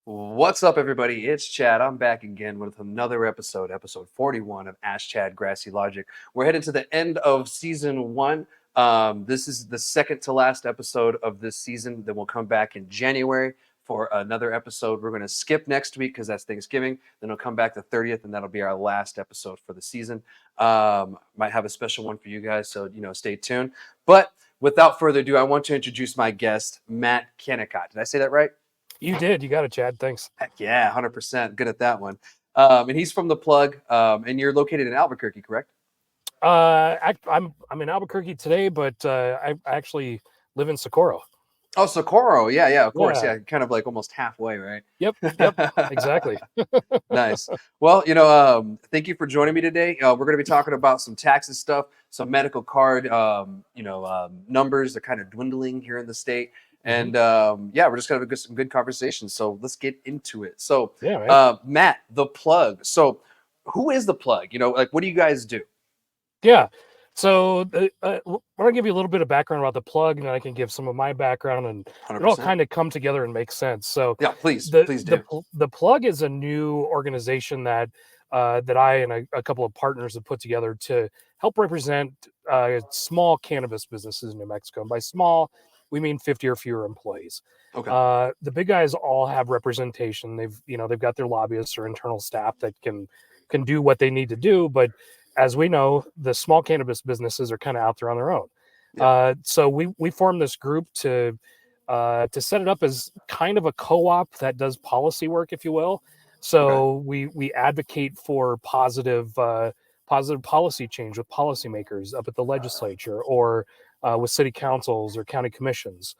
What's up, everybody? It's Chad. I'm back again with another episode 41 of Ask Chad Grassy Logic. We're heading to the end of season one. This is the second to last episode of this season. Then we'll come back in January for another episode. We're going to skip next week because that's Thanksgiving. Then we'll come back the 30th, and that'll be our last episode for the season. Might have a special one for you guys, so stay tuned. But without further ado, I want to introduce my guest, Matt Kennicott. Did I say that right? You did. You got it, Chad. Thanks. Heck yeah, 100%. Good at that one. And he's from the Plug, and you're located in Albuquerque, correct? I'm in Albuquerque today, but I actually live in Socorro. Oh, Socorro. Yeah, of course. Yeah. Yeah, kind of like almost halfway, right? Yep. Exactly. Nice. Well, thank you for joining me today. We're going to be talking about some taxes stuff, some medical card, numbers are kind of dwindling here in the state. And we're just going to have some good conversations. So let's get into it. So, Yeah. Right. Matt, the Plug. So, who is the Plug? What do you guys do? Yeah. So I want to give you a little bit of background about the Plug, and then I can give some of my background, and 100%. it all kind of come together and make sense. So yeah, please the do. the Plug is a new organization that I and a couple of partners have put together to help represent small cannabis businesses in New Mexico. And by small, we mean 50 or fewer employees. Okay. The big guys all have representation. They've got their lobbyists or internal staff that can do what they need to do, but as we know, the small cannabis businesses are kind of out there on their own. Yeah. So we formed this group to set it up as kind of a co-op that does policy work, if you will. So we advocate for positive policy change with policymakers up at the legislature or with city councils or county commissions.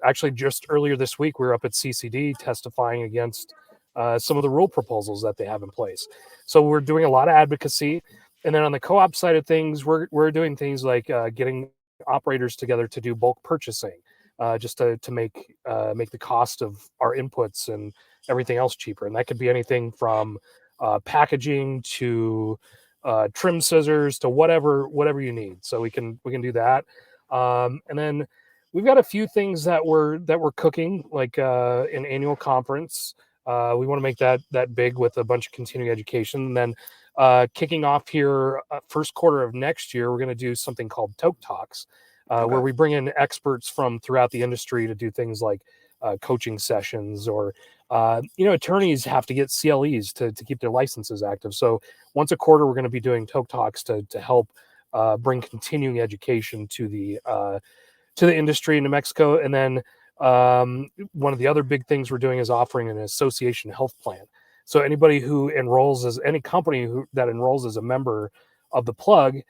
Actually, just earlier this week, we were up at CCD testifying against some of the rule proposals that they have in place. So we're doing a lot of advocacy. And then on the co-op side of things, we're doing things like getting operators together to do bulk purchasing, just to make the cost of our inputs and everything else cheaper. And that could be anything from packaging to trim scissors to whatever you need. So we can do that. And then we've got a few things that we're cooking, like an annual conference. We want to make that big with a bunch of continuing education. And then kicking off here first quarter of next year, we're going to do something called Toke Talks, where we bring in experts from throughout the industry to do things like coaching sessions, or attorneys have to get CLEs to keep their licenses active. So once a quarter, we're going to be doing Toke Talks to help bring continuing education to the industry in New Mexico. And then one of the other big things we're doing is offering an association health plan. So anybody who enrolls any company that enrolls as a member of the Plug,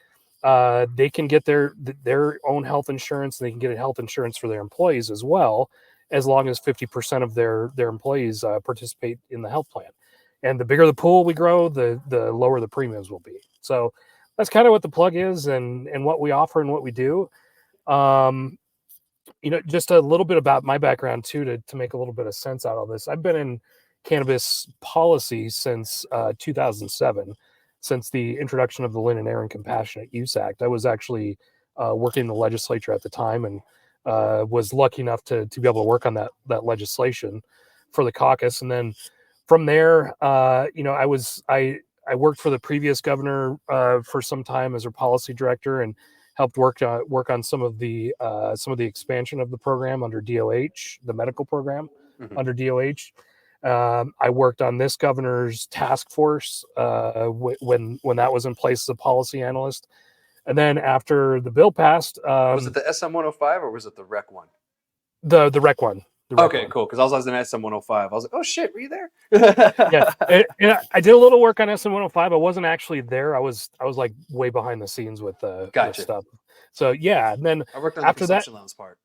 they can get their own health insurance. They can get a health insurance for their employees as well, as long as 50% of their employees participate in the health plan. And the bigger the pool we grow, the lower the premiums will be. So that's kind of what the Plug is and what we offer and what we do. Just a little bit about my background too, to make a little bit of sense out of this. I've been in cannabis policy since 2007, since the introduction of the Lynn and Aaron Compassionate Use Act. I was actually working in the legislature at the time, and was lucky enough to be able to work on that legislation for the caucus. And then from there, I worked for the previous governor for some time as her policy director, and helped work on some of the expansion of the program under DOH, the medical program under DOH. I worked on this governor's task force when that was in place as a policy analyst. And then after the bill passed, was it the SM-105 or was it the REC one? The REC one. Okay, cool. Because I was in SM-105. I was like, oh shit, were you there? Yeah, I did a little work on SM-105. I wasn't actually there. I was like way behind the scenes with Gotcha. stuff. So yeah, and then I worked on after the that lounge part.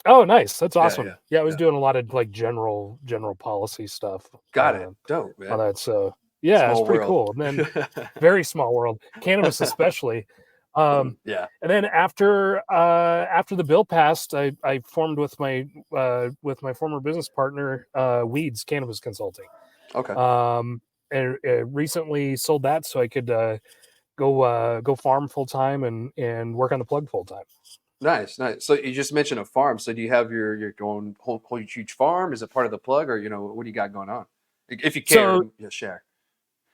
Oh, nice. That's awesome. Yeah, I was doing a lot of like general policy stuff. Got it. Dope, man. On that. So yeah, it's pretty cool. And then very small world, cannabis especially. And then after the bill passed, I formed with my former business partner, Weeds Cannabis Consulting. Okay. And recently sold that so I could go farm full time and work on the Plug full time. Nice, nice. So you just mentioned a farm. So do you have your own whole huge farm? Is it part of the plug, or what do you got going on? If you care, So, yeah, share.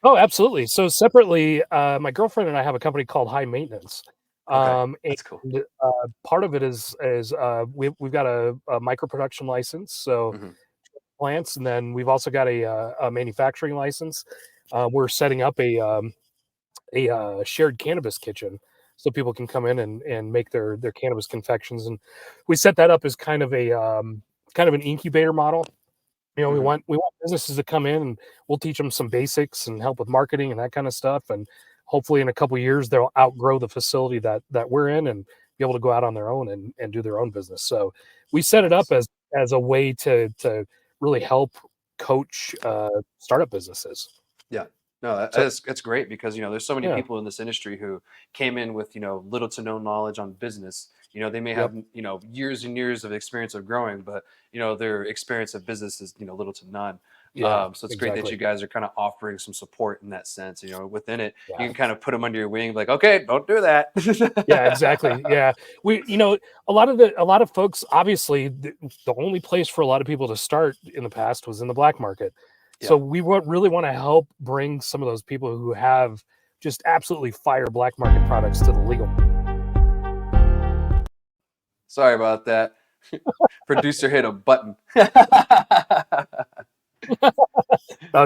oh, absolutely. So separately, my girlfriend and I have a company called High Maintenance, Okay, and that's cool. part of it is we've got a micro production license, so Hmm. plants, and then we've also got a manufacturing license. We're setting up a shared cannabis kitchen, so people can come in and make their cannabis confections, and we set that up as kind of an incubator model. We Hmm. want businesses to come in, and we'll teach them some basics and help with marketing and that kind of stuff, and hopefully in a couple of years they'll outgrow the facility that we're in and be able to go out on their own and do their own business. So we set it up Nice. as a way to really help coach startup businesses. Yeah. No, So that's great because there's so many yeah, people in this industry who came in with little to no knowledge on business. They may yep, have years and years of experience of growing, but their experience of business is little to none. yeah, So it's great that you exactly, guys are kind of offering some support in that sense. Within it, you yeah. can kind of put them under your wing, like, okay, don't do that. Yeah, exactly. Yeah. A lot of folks, obviously, the only place for a lot of people to start in the past was in the black market. Yeah. So really want to help bring some of those people who have just absolutely fire black market products to the legal. Sorry about that. Producer hit a button. That's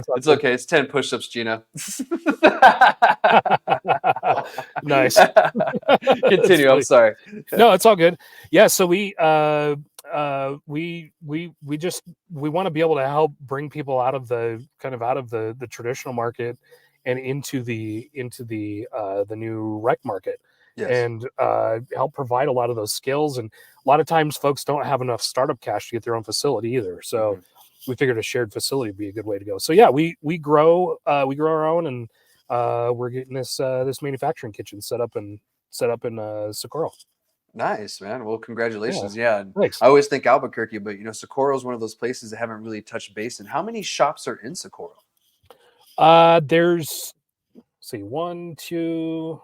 all It's good. okay. It's 10 push-ups, Gina. Nice. That's Continue. I'm funny. sorry. No, it's all good. Yeah, so we just we want to be able to help bring people out of the traditional market and into the new rec market, Yes. and help provide a lot of those skills. And a lot of times folks don't have enough startup cash to get their own facility either. So Hmm. we figured a shared facility would be a good way to go. So yeah, we grow our own, and we're getting this manufacturing kitchen set up in Socorro. Nice, man. Well, Yeah, congratulations. Yeah. And thanks. I always think Albuquerque, but Socorro is one of those places that haven't really touched base in. How many shops are in Socorro? There's see, one, two,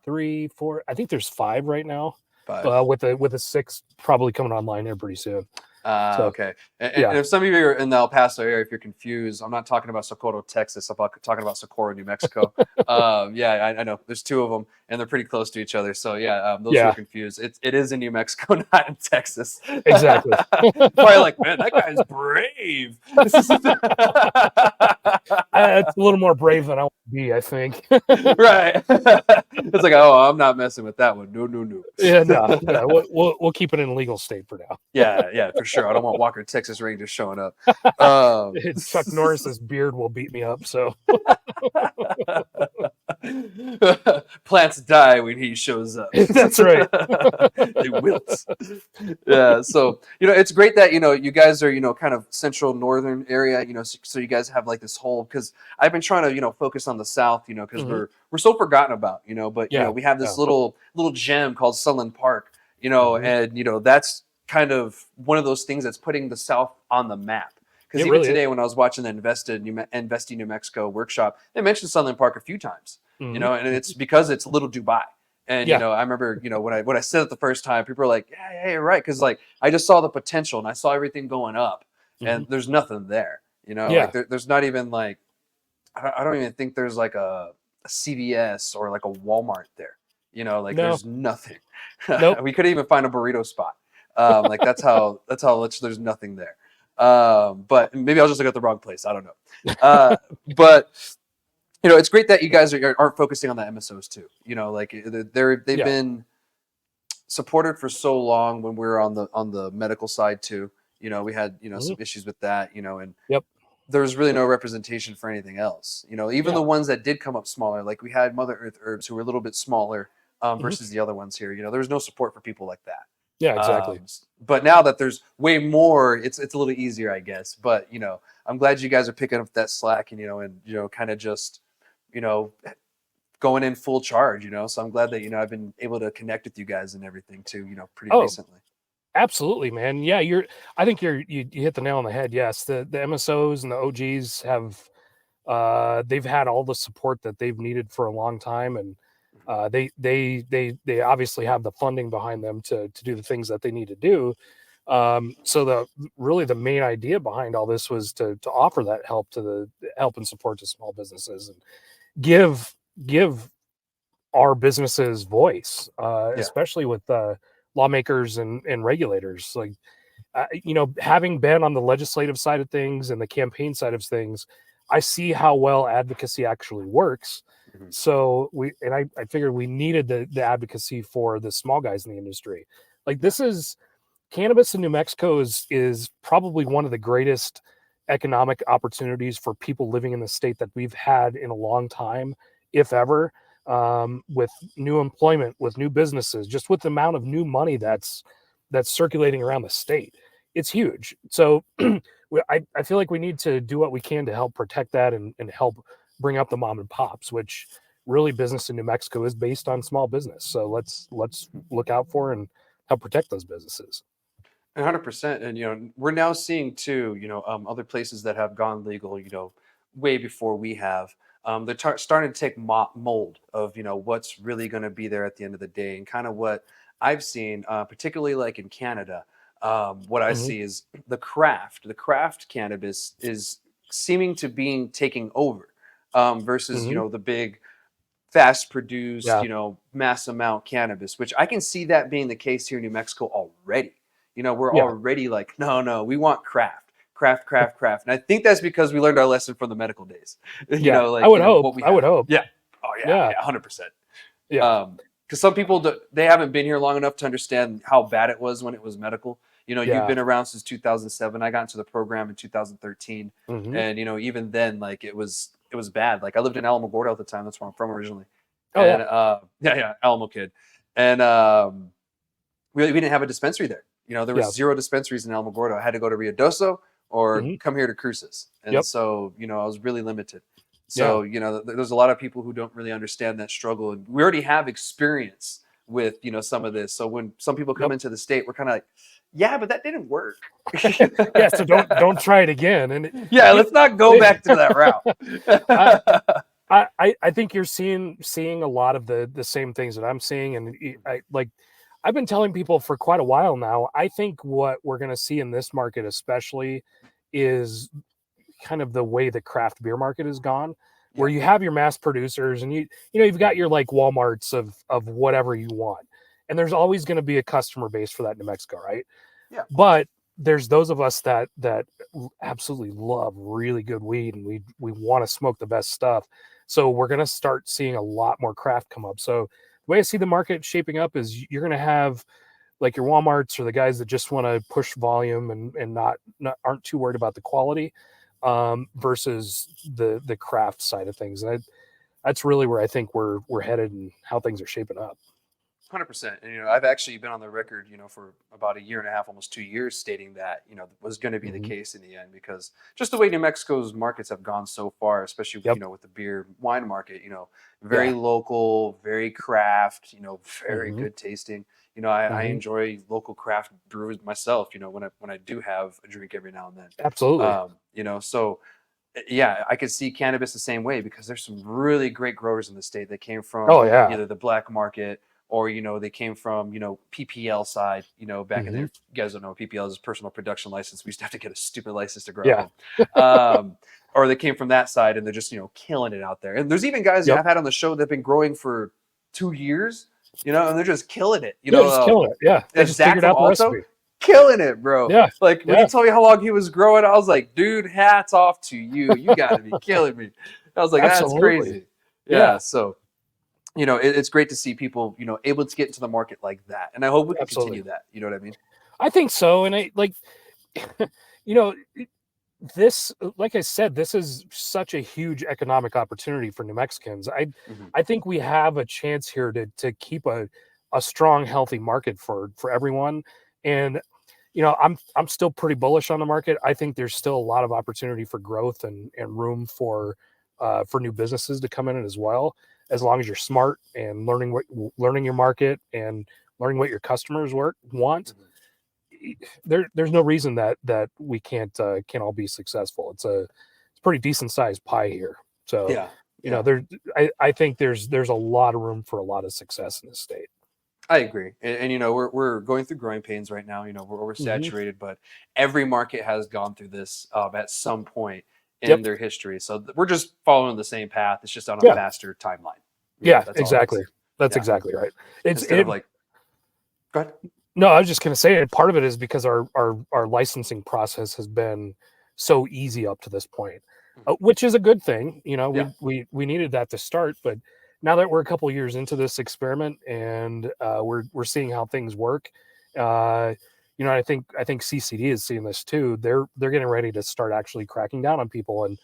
three, four. I think there's five right now, Five. with a sixth probably coming online here pretty soon. So Okay. And yeah, if some of you are in the El Paso area, if you're confused, I'm not talking about Socorro, Texas. talking about Socorro, New Mexico. Yeah, I know. There's two of them, and they're pretty close to each other. So yeah, those who are yeah, confused, it is in New Mexico, not in Texas. exactly. Probably like, man, that guy's brave. It's a little more brave than I want to be, I think. Right. It's like, oh, I'm not messing with that one. No, no, Yeah, no, no. no, we'll keep it in a legal state for now. Yeah, yeah, for sure. I don't want Walker Texas Rangers showing up. Chuck Norris's beard will beat me up. So Plants die when he shows up. that's right. They wilt. Yeah, so it's great that you guys are kind of central northern area. So you guys have like this whole, because I've been trying to focus on the south. Because Hmm. we're so forgotten about. But Yeah, we have yeah. this little gem called Sunland Park. Hmm. And that's kind of one of those things that's putting the south on the map. Because It even really is. today, when I was watching the Investing New Mexico workshop, they mentioned Sunland Park a few times. Hmm. And it's because it's Little Dubai. And Yeah. I remember, when I said it the first time, people were like, "Yeah, yeah, you're right," because like I just saw the potential and I saw everything going up, Hmm. and there's nothing there. Like Yeah. there's not even like I don't even think there's like a CVS or like a Walmart there. Like No. there's nothing. Nope. We couldn't even find a burrito spot. Like that's how much there's nothing there. But maybe I'll just look at the wrong place. I don't know. But it's great that you guys aren't focusing on the MSOs too. Like they've Yeah. been supported for so long when we were on the medical side too. We had Hmm. some issues with that. And Yep. there was really no representation for anything else. Even Yeah. the ones that did come up smaller, like we had Mother Earth Herbs, who were a little bit smaller Hmm. versus the other ones here. There was no support for people like that. Yeah. Exactly. But now that there's way more, it's a little easier, I guess. But I'm glad you guys are picking up that slack, and kind of just you know going in full charge. So I'm glad that I've been able to connect with you guys and everything too. Pretty Oh, recently. absolutely, man. Yeah, I think you hit the nail on the head. Yes, the MSOs and the OGs have they've had all the support that they've needed for a long time, and They obviously have the funding behind them to do the things that they need to do. So the main idea behind all this was to offer that help to the help and support to small businesses and give our businesses voice, Yeah. especially with lawmakers and regulators. Like, having been on the legislative side of things and the campaign side of things, I see how well advocacy actually works. Mhm. So I figured we needed the advocacy for the small guys in the industry. Like, Yeah. this is cannabis in New Mexico is probably one of the greatest economic opportunities for people living in the state that we've had in a long time, if ever. With new employment, with new businesses, just with the amount of new money that's circulating around the state, it's huge. So I feel like we need to do what we can to help protect that and help bring up the mom and pops, which really business in New Mexico is based on small business. So let's look out for and help protect those businesses. 100%. And, we're now seeing too, other places that have gone legal, way before we have. They're starting to take mold of, what's really going to be there at the end of the day. And kind of what I've seen, particularly like in Canada, what I Mhm. see is the craft cannabis is seeming to being taking over, versus, Mhm. the big fast produced, Yeah. mass amount cannabis, which I can see that being the case here in New Mexico already. We're Yeah. already like, no, no, we want craft, craft, craft, craft. And I think that's because we learned our lesson from the medical days, Yeah. like, what we I would have. hope. Yeah. Oh, yeah. Yeah. Yeah. 100%. Yeah. Because some people, they haven't been here long enough to understand how bad it was when it was medical. You've Yeah. been around since 2007. I got into the program in 2013. Mhm. And, even then, like, it was bad. Like, I lived in Alamogordo at the time. That's where I'm from originally. Oh, yeah. And yeah, yeah, Alamo kid. And we didn't have a dispensary there. There was Yeah. 0 dispensaries in Alamogordo. I had to go to Ruidoso or Mhm. come here to Cruces. And Yep. so, I was really limited. Yeah. So, there's a lot of people who don't really understand that struggle. And we already have experience with, some of this. So when some people come Yep. into the state, we're kind of like, yeah, but that didn't work. Yeah. So don't try it again. And Yeah, you, let's not go back to that I, route. I think you're seeing a lot of the same things that I'm seeing, and I've been telling people for quite a while now. I think what we're going to see in this market, especially, is kind of the way the craft beer market has gone, where Yeah. you have your mass producers, and you've got your like Walmarts of whatever you want, and there's always going to be a customer base for that in New Mexico, right? Yeah. But there's those of us that absolutely love really good weed, and we want to smoke the best stuff. So we're going to start seeing a lot more craft come up. So the way I see the market shaping up is you're going to have like your Walmarts or the guys that just want to push volume and not aren't too worried about the quality, versus the craft side of things. And that's really where I think we're headed and how things are shaping up. 100%. And, I've actually been on the record, for about a year and a half, almost 2 years, stating that, was going to be the Mhm. case in the end, because just the way New Mexico's markets have gone so far, especially, Yep. with the beer wine market, very Yeah. local, very craft, very Mhm. good tasting. I Mhm. enjoy local craft brewers myself, when I do have a drink every now and then. Absolutely. So yeah, I could see cannabis the same way, because there's some really great growers in the state that came from Oh yeah. either the black market, or they came from PPL side. Back in there, Mhm. if you guys don't know what PPL is, personal production license. We used to have to get a stupid license to grow at Yeah. home. Or they came from that side, and they're just killing it out there. And there's even guys Yep. I've had on the show that have been growing for 2 years, and they're just killing it. Yeah, just killing it. Yeah, they just Zach figured from out the Alto, recipe. killing it, bro. Yeah. Like, when he Yeah. told me how long he was growing, I was like, dude, hats off to you. You got to be killing me. I was like, that's Absolutely. crazy. Yeah. Yeah. So, it's great to see people, able to get into the market like that. And I hope we can Absolutely. continue that. You know what I mean? I think so. And I like, you know, this, like I said, this is such a huge economic opportunity for New Mexicans. Hmm. I think we have a chance here to keep a strong, healthy market for everyone. And I'm still pretty bullish on the market. I think there's still a lot of opportunity for growth and room for new businesses to come in as well, as long as you're smart and learning your market and learning what your customers want. Hmm. There's no reason that we can't all be successful. It's pretty decent sized pie here. So Yeah. you know, I think there's a lot of room for a lot of success in this state. I agree, and you know we're going through growing pains right now. You know we're Hmm. oversaturated, but every market has gone through this at some point in Yep. their history. So we're just following the same path. It's just on a Yeah. faster timeline. You know Yeah. that's all it is. Exactly. That's Yeah. exactly right. It's Instead of like, go ahead. No, I was just going to say part of it is because our licensing process has been so easy up to this point, Mhm. which is a good thing. You know, Yeah. we needed that to start, but now that we're a couple years into this experiment and we're seeing how things work, uh, you know, I think CCD is seeing this too. They're getting ready to start actually cracking down on people and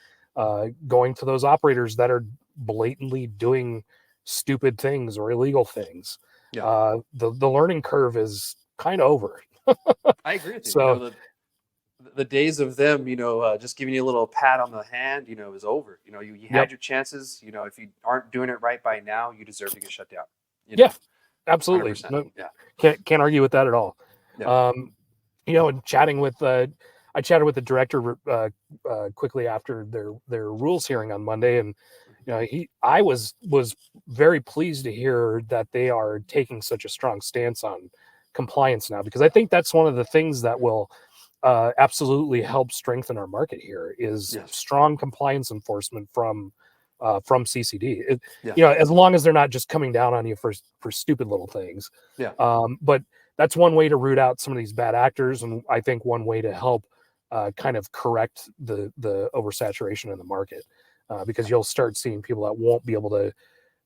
going to those operators that are blatantly doing stupid things or illegal things. Yeah. The learning curve is kind of over. I agree with you. You know So the days of them, just giving you a little pat on the hand, is over. You yep, had your chances. If you aren't doing it right by now, you deserve to get shut down. yeah, Hundred absolutely. percent. No, Yeah. can't argue with that at all. Yeah. Um, you know, and I chatted with the director quickly after their rules hearing on Monday, and you know, I was very pleased to hear that they are taking such a strong stance on compliance now, because I think that's one of the things that will absolutely help strengthen our market here is Yes. strong compliance enforcement from CCD. Yeah. You know, as long as they're not just coming down on you for stupid little things. Yeah. But that's one way to root out some of these bad actors, and I think one way to help kind of correct the oversaturation in the market, because you'll start seeing people that won't be able to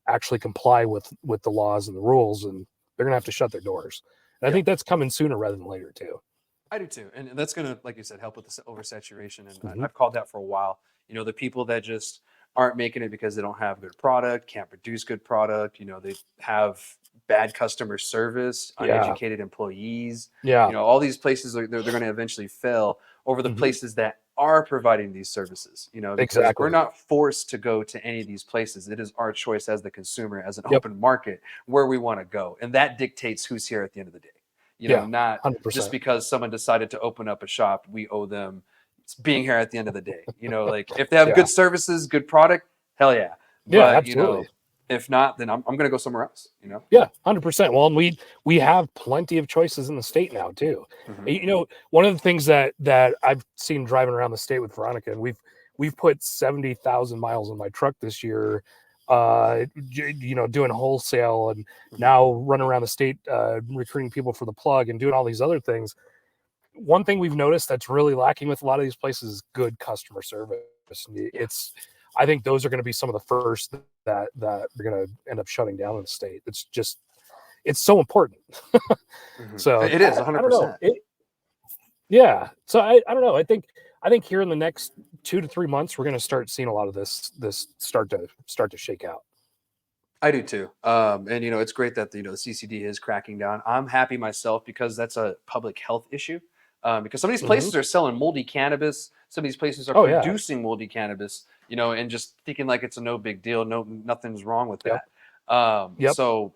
actually comply with the laws and the rules, and they're gonna have to shut their doors. And I Yeah. think that's coming sooner rather than later too. I do too, and that's gonna, like you said, help with the oversaturation. And Hmm. I've called that for a while. The people that just aren't making it because they don't have good product, can't produce good product. They have bad customer service, Yeah, uneducated employees. yeah, All these places they're going to eventually fail over the hmm, places that are providing these services. Because we're exactly. not forced to go to any of these places. It is our choice as the consumer, as an Yep. open market, where we want to go, and that dictates who's here at the end of the day. Yeah, Not 100%. just because someone decided to open up a shop, we owe them being here at the end of the day. Like if they have Yeah, good services, good product, hell yeah. yeah, But absolutely. if not, then I'm gonna go somewhere else. Yeah, 100%. Well, and we have plenty of choices in the state now too. Hmm. You know, one of the things that I've seen driving around the state with Veronica, and we've put 70,000 miles on my truck this year, you know, doing wholesale, and Hmm. now running around the state recruiting people for the plug and doing all these other things. One thing we've noticed that's really lacking with a lot of these places is good customer service. Yeah. I think those are going to be some of the first that are going to end up shutting down in the state. It's so important. Hmm. So It is I don't know. 100%. Yeah. So I don't know. I think here in the next 2 to 3 months we're going to start seeing a lot of this start to shake out. I do too. And it's great that the CCD is cracking down. I'm happy myself because that's a public health issue. Because some of these Hmm. places are selling moldy cannabis. Some of these places are Oh yeah. producing moldy cannabis. And just thinking like it's a no big deal. No, nothing's wrong with Yep. that. Yep. So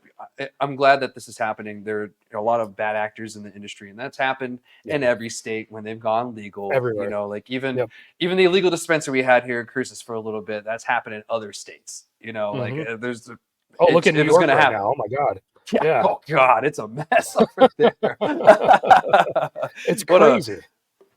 I'm glad that this is happening. There are a lot of bad actors in the industry, and that's happened Yeah. in every state when they've gone legal. Everywhere. Like even Yep. even the illegal dispensary we had here in Cruces for a little bit. That's happened in other states. Like Hmm. there's Oh, look at New it was going York to right happen. now. Oh my God. Yeah. Yeah. Oh God, it's a mess over there. It's What a crazy.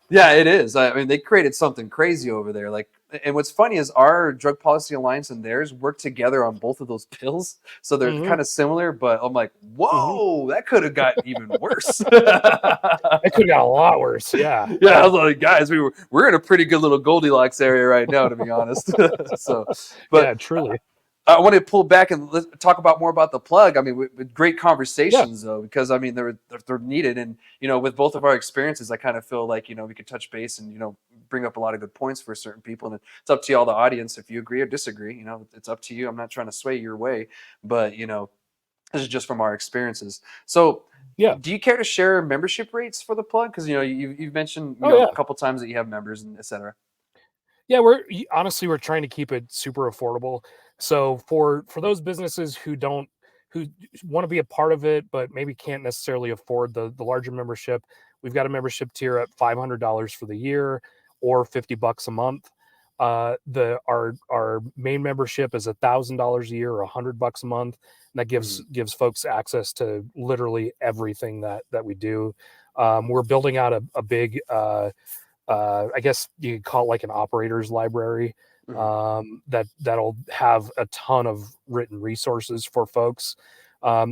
Yeah, it is. I mean, they created something crazy over there. Like, and what's funny is our drug policy alliance and theirs work together on both of those pills, so they're Hmm. kind of similar. But I'm like, Hmm. whoa, that could have gotten even worse. It could have got a lot worse. Yeah. Yeah, I was like, guys, we're in a pretty good little Goldilocks area right now, to be honest. So, Yeah, but truly. I want to pull back and talk about more about the plug. I mean, with great Yeah. conversations though, because I mean they're needed, and with both of our experiences, I kind of feel like we could touch base and bring up a lot of good points for certain people, and it's up to y'all, the audience, if you agree or disagree. It's up to you. I'm not trying to sway your way, but this is just from our experiences. So, Yeah. do you care to share membership rates for the plug? Because you've mentioned Oh yeah. a couple times that you have members and etc. Yeah, honestly we're trying to keep it super affordable. So for those businesses who want to be a part of it but maybe can't necessarily afford the larger membership, we've got a membership tier at $500 for the year or $50 a month. Our main membership is $1,000 a year or $100 a month, and that gives folks access to literally everything that we do. We're building out a big, I guess you could call it like an operators library, that'll have a ton of written resources for folks.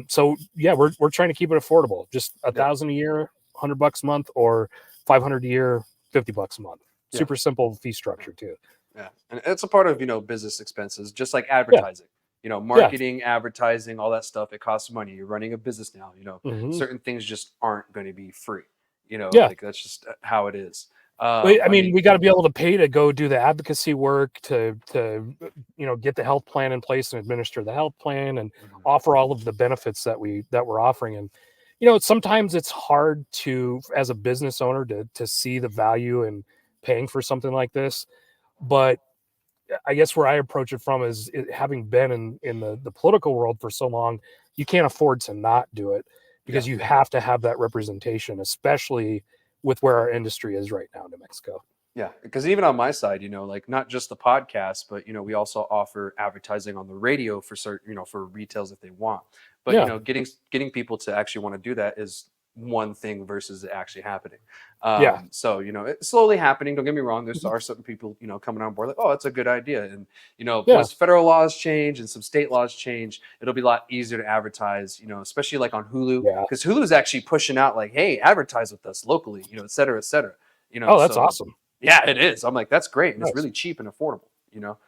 So yeah, we're trying to keep it affordable, just $1,000 a year, $100 a month, or 500 a year, $50 a month. Super simple fee structure too. Yeah, and it's a part of business expenses, just like advertising. Marketing, advertising, all that stuff. It costs money. You're running a business now. Certain things just aren't going to be free. Like that's just how it is. I mean, we got to be able to pay to go do the advocacy work, to get the health plan in place and administer the health plan and offer all of the benefits that we're offering. And sometimes it's hard to, as a business owner, to see the value in paying for something like this. But I guess where I approach it from is having been in the political world for so long, you can't afford to not do it, because you have to have that representation, especially with where our industry is right now in New Mexico. Yeah, because even on my side, like not just the podcast, but we also offer advertising on the radio for certain, for retails if they want. But getting people to actually want to do that is one thing versus it actually happening. So it's slowly happening. Don't get me wrong. There are certain people coming on board like, oh, it's a good idea. And once federal laws change and some state laws change, it'll be a lot easier to advertise. Especially like on Hulu, because Hulu is actually pushing out like, hey, advertise with us locally. Et cetera, et cetera. Oh, that's awesome. Yeah, it is. I'm like, that's great, and it's really cheap and affordable.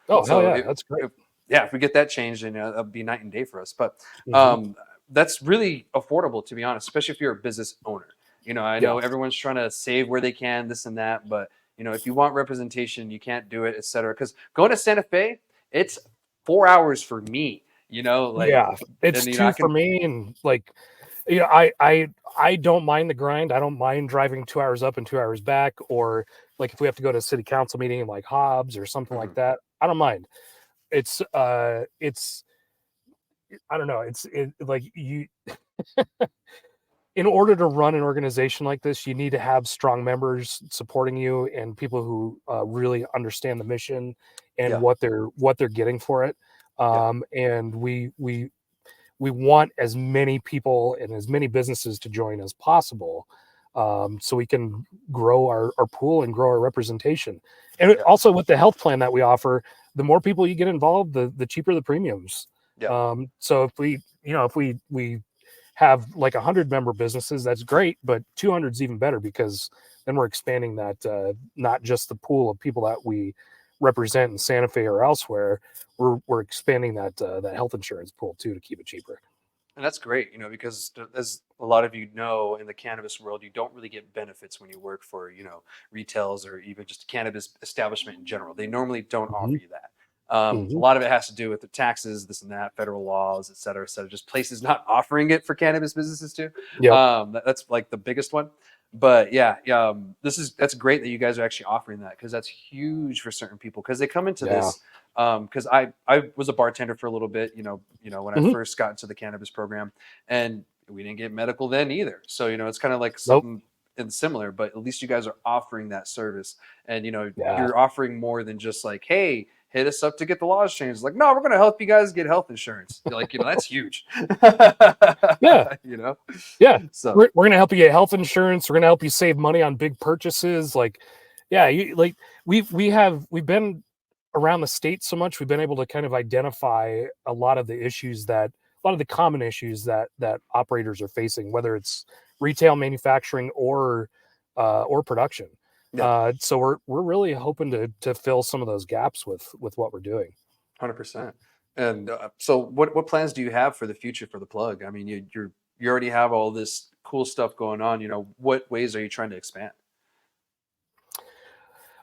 Oh, so hell yeah, that's great. If we get that changed, then that'd be night and day for us. But that's really affordable, to be honest, especially if you're a business owner. I know everyone's trying to save where they can, this and that, but if you want representation, you can't do it, etc. Because going to Santa Fe, it's 4 hours for me. It's two for me, and like, I don't mind the grind. I don't mind driving 2 hours up and 2 hours back, or like if we have to go to a city council meeting in like Hobbs or something like that, I don't mind. It's I don't know. It's like you. In order to run an organization like this, you need to have strong members supporting you and people who really understand the mission and what they're getting for it. And we want as many people and as many businesses to join as possible, so we can grow our pool and grow our representation. And also with the health plan that we offer, the more people you get involved, the cheaper the premiums. So if we have like 100 member businesses, that's great, but 200 is even better, because then we're expanding that, not just the pool of people that we represent in Santa Fe or elsewhere, we're expanding that health insurance pool too, to keep it cheaper. And that's great, because as a lot of in the cannabis world, you don't really get benefits when you work for, retails or even just a cannabis establishment in general. They normally don't offer you that. A lot of it has to do with the taxes, this and that, federal laws, et cetera, just places not offering it for cannabis businesses too. That's like the biggest one. But that's great that you guys are actually offering that, because that's huge for certain people, because they come into this. Because I was a bartender for a little bit, when I first got into the cannabis program, and we didn't get medical then either. So it's kind of like something similar, but at least you guys are offering that service, and you're offering more than just like, hey, hit us up to get the laws changed. Like, no, we're going to help you guys get health insurance. You're like, that's huge. So we're going to help you get health insurance. We're going to help you save money on big purchases. Like, we've been around the state so much, we've been able to kind of identify a lot of the common issues that operators are facing, whether it's retail, manufacturing, or production. So we're really hoping to fill some of those gaps with what we're doing. 100%. And so what plans do you have for the future for the plug? I mean, you already have all this cool stuff going on. What ways are you trying to expand?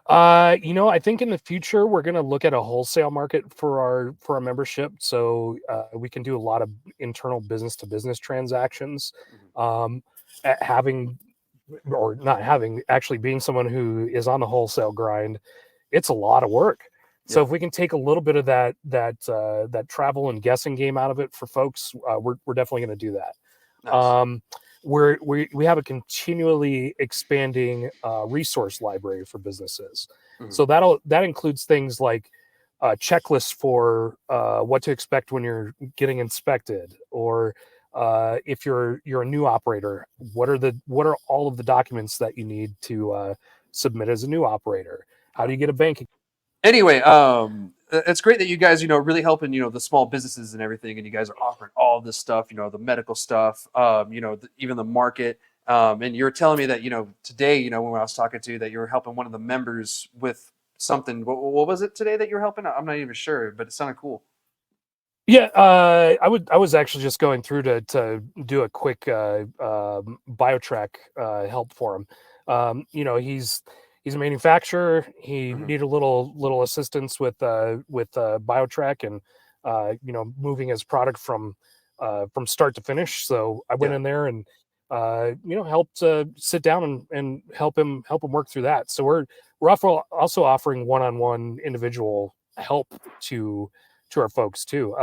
I think in the future we're going to look at a wholesale market for our membership, so we can do a lot of internal business to business transactions. Actually being someone who is on the wholesale grind, it's a lot of work. So if we can take a little bit of that travel and guessing game out of it for folks, we're definitely going to do that. Nice. We have a continually expanding resource library for businesses. Mhm. So that includes things like checklists for what to expect when you're getting inspected, or if you're a new operator, what are all of the documents that you need to submit as a new operator? How do you get a bank? Anyway, it's great that you guys, really helping, the small businesses and everything, and you guys are offering all this stuff, the medical stuff, even the market. And you're telling me that, today, when I was talking to you, that you were helping one of the members with something. What was it today that you were helping? I'm not even sure, but it sounded cool. Yeah, I was actually just going through to do a quick BioTrack help for him. He's a manufacturer. He Hmm. needed a little assistance with BioTrack and moving his product from start to finish. So I went Yeah. in there and helped sit down and help him work through that. So we're also offering one-on-one individual help to our folks too.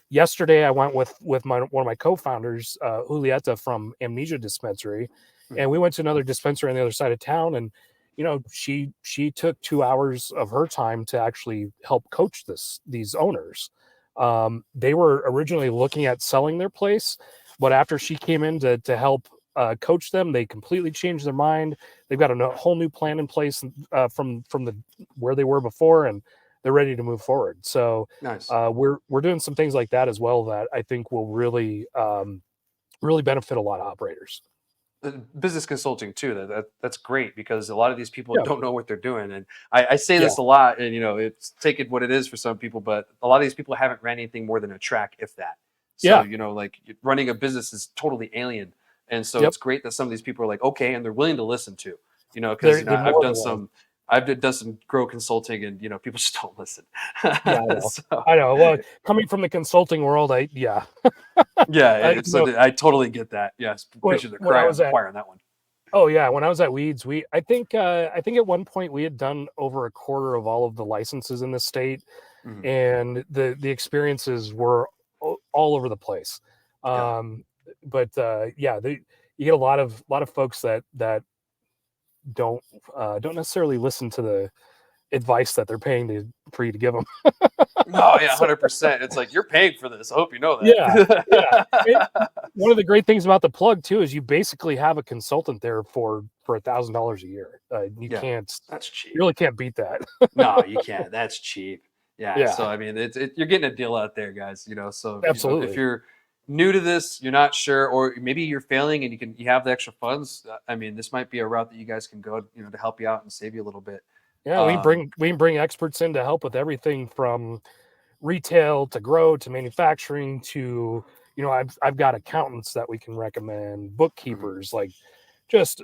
Yesterday, I went with one of my co-founders, Julieta from Amnesia Dispensary, Hmm. and we went to another dispensary on the other side of town. And she took 2 hours of her time to actually help coach these owners. They were originally looking at selling their place, but after she came in to help coach them, they completely changed their mind. They've got a whole new plan in place from the where they were before, and they're ready to move forward. So Nice. we're doing some things like that as well that I think will really benefit a lot of operators. Business consulting too. That's great because a lot of these people Yeah, don't know what they're doing, and I say yeah, this a lot, and it's take it what it is for some people, but a lot of these people haven't ran anything more than a track, if that. So yeah. like running a business is totally alien, and so Yep. it's great that some of these people are like okay, and they're willing to listen to, because They're I've more done than willing. some grow consulting, and people just don't listen. Yeah, I know. So I know. Well, coming from the consulting world, yeah, you know, I totally get that. Yes, preaching to the when I was at choir on that one. oh yeah, when I was at Weeds, I think at one point we had done over a quarter of all of the licenses in the state, Mhm. and the experiences were all over the place. Yeah. Um, but yeah, you get a lot of folks that don't don't necessarily listen to the advice that they're paying for you to give them. No, yeah, So 100%. It's like you're paying for this. I hope you know yeah, yeah. It, that. one of the great things about the plug too is you basically have a consultant there for $1,000 a year. Yeah, that's cheap. You really can't beat that. No, you can't. That's cheap. Yeah. So Yeah, I mean, you're getting a deal out there, guys. So if absolutely. you're new to this, you're not sure, or maybe you're failing and you have the extra funds. I mean, this might be a route that you guys can go, to help you out and save you a little bit. Yeah, Um, we can bring experts in to help with everything from retail to grow to manufacturing to I've got accountants that we can recommend, mhm. bookkeepers, like just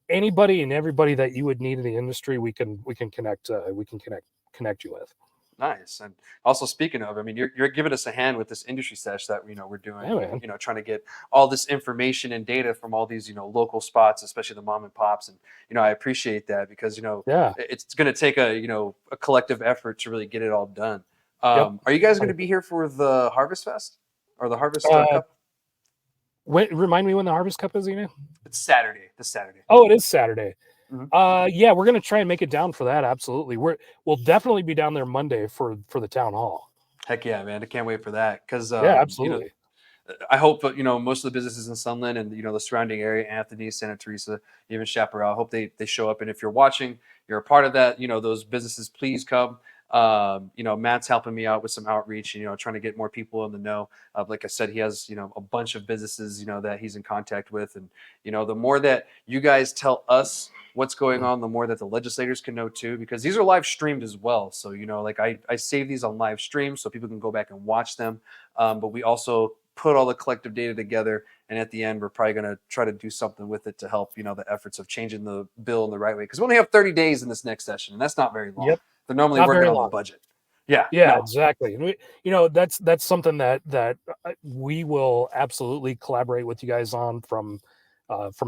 anybody and everybody that you would need in the industry. We can connect you with. Nice. And also speaking of, I mean, you're giving us a hand with this industry sesh that we're doing, Yeah, and man. trying to get all this information and data from all these local spots, especially the mom and pops. And I appreciate that because Yeah. it's going to take a collective effort to really get it all done. Yep. Are you guys going to be 100%. here for the Harvest Fest or the Harvest uh Cup? remind me when the Harvest Cup is, Ina? It's Saturday. This Saturday. Oh, it is Saturday. Mhm. Yeah, we're gonna try and make it down for that. Absolutely. We'll definitely be down there Monday for the town hall. Heck yeah, man! I can't wait for that because Yeah, absolutely. I hope most of the businesses in Sunland and the surrounding area, Anthony, Santa Teresa, even Chaparral, I hope they show up. And if you're watching, you're a part of that. Those businesses, please come. Matt's helping me out with some outreach. Trying to get more people in the know. Like I said, he has a bunch of businesses that he's in contact with, and the more that you guys tell us what's going on, the more that the legislators can know too, because these are live streamed as well. So like I save these on live stream so people can go back and watch them. But we also put all the collective data together, and at the end we're probably going to try to do something with it to help the efforts of changing the bill in the right way, because we only have 30 days in this next session, and that's not very long. Yep. They're normally Not working very on the long. budget. Yeah, Yeah, no. exactly. And that's something that we will absolutely collaborate with you guys on from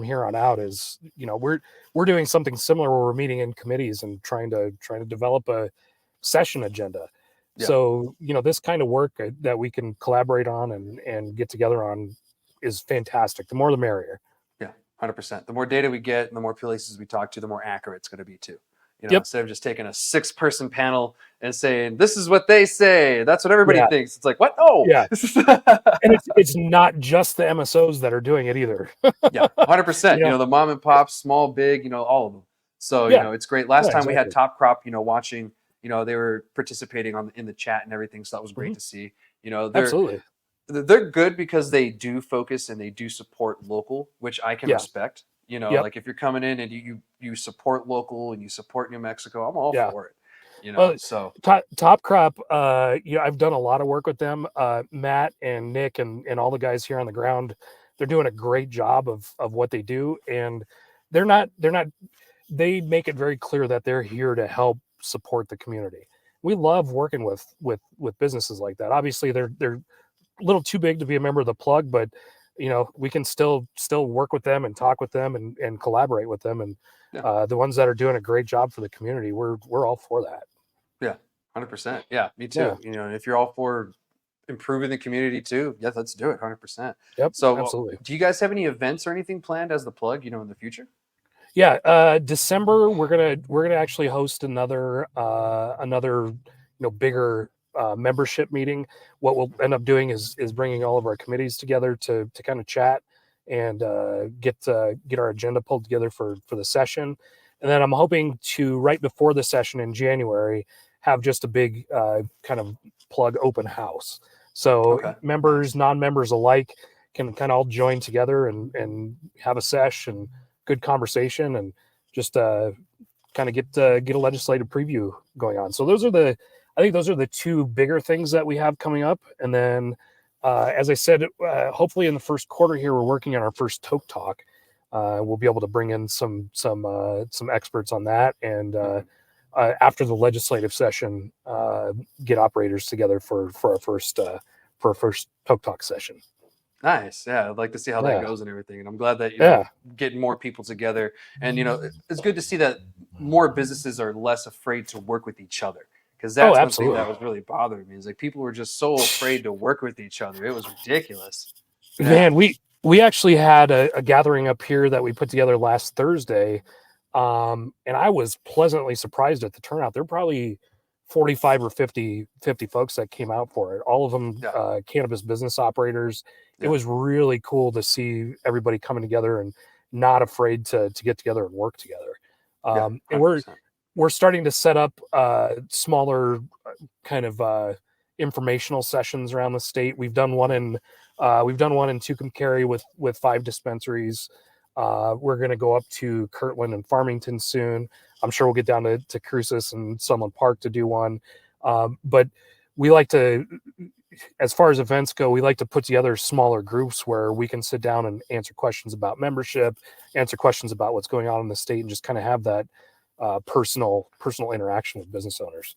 here on out. Is we're doing something similar where we're meeting in committees and trying to develop a session agenda. Yeah, So this kind of work that we can collaborate on and get together on is fantastic. The more the merrier. yeah, 100%. The more data we get and the more places we talk to, the more accurate it's going to be too. Yep. instead of just taking a 6-person panel and saying, this is what they say, that's what everybody thinks. It's like, what? No. Yeah. And it's not just the MSOs that are doing it either. Yeah, 100%. The mom and pops, small, big, all of them. So, it's great. Last time we had Top Crop, watching, they were participating in the chat and everything. So that was great to see. Absolutely. They're good because they do focus and they do support local, which I can respect. Like if you're coming in and you support local and you support New Mexico, I'm all for it. So Top Crop, I've done a lot of work with them. Matt and Nick and all the guys here on the ground, they're doing a great job of what they do, and they make it very clear that they're here to help support the community. We love working with businesses like that. Obviously, they're a little too big to be a member of the plug, but we can still work with them and talk with them and collaborate with them. And the ones that are doing a great job for the community, we're all for that. Yeah, 100%. Yeah, me too. And if you're all for improving the community too, yes, let's do it. 100%. Yep. So absolutely. Do you guys have any events or anything planned as the plug, in the future? Yeah, December we're gonna actually host another bigger membership meeting. What we'll end up doing is bringing all of our committees together to kind of chat and get our agenda pulled together for the session. And then I'm hoping to, right before the session in January, have just a big kind of plug open house. So members, non-members alike can kind of all join together and have a sesh and good conversation and just kind of get a legislative preview going on. So I think those are the two bigger things that we have coming up. And then, as I said, hopefully in the first quarter here, we're working on our first Toke Talk. We'll be able to bring in some experts on that, and after the legislative session, get operators together for our first Toke Talk session. Nice. Yeah, I'd like to see how that goes and everything. And I'm glad that you're getting more people together. And it's good to see that more businesses are less afraid to work with each other. Because that's one thing that was really bothering me. Is like people were just so afraid to work with each other. It was ridiculous. Man, we actually had a gathering up here that we put together last Thursday, and I was pleasantly surprised at the turnout. There were probably 45 or 50 folks that came out for it. All of them cannabis business operators. It was really cool to see everybody coming together and not afraid to get together and work together. And we're starting to set up smaller kind of informational sessions around the state. We've done one in Tucumcari with 5 dispensaries. We're going to go up to Kirtland and Farmington soon. I'm sure we'll get down to Cruces and Sunland Park to do one. But we like to, as far as events go, we like to put together smaller groups where we can sit down and answer questions about membership, answer questions about what's going on in the state, and just kind of have that personal interaction with business owners.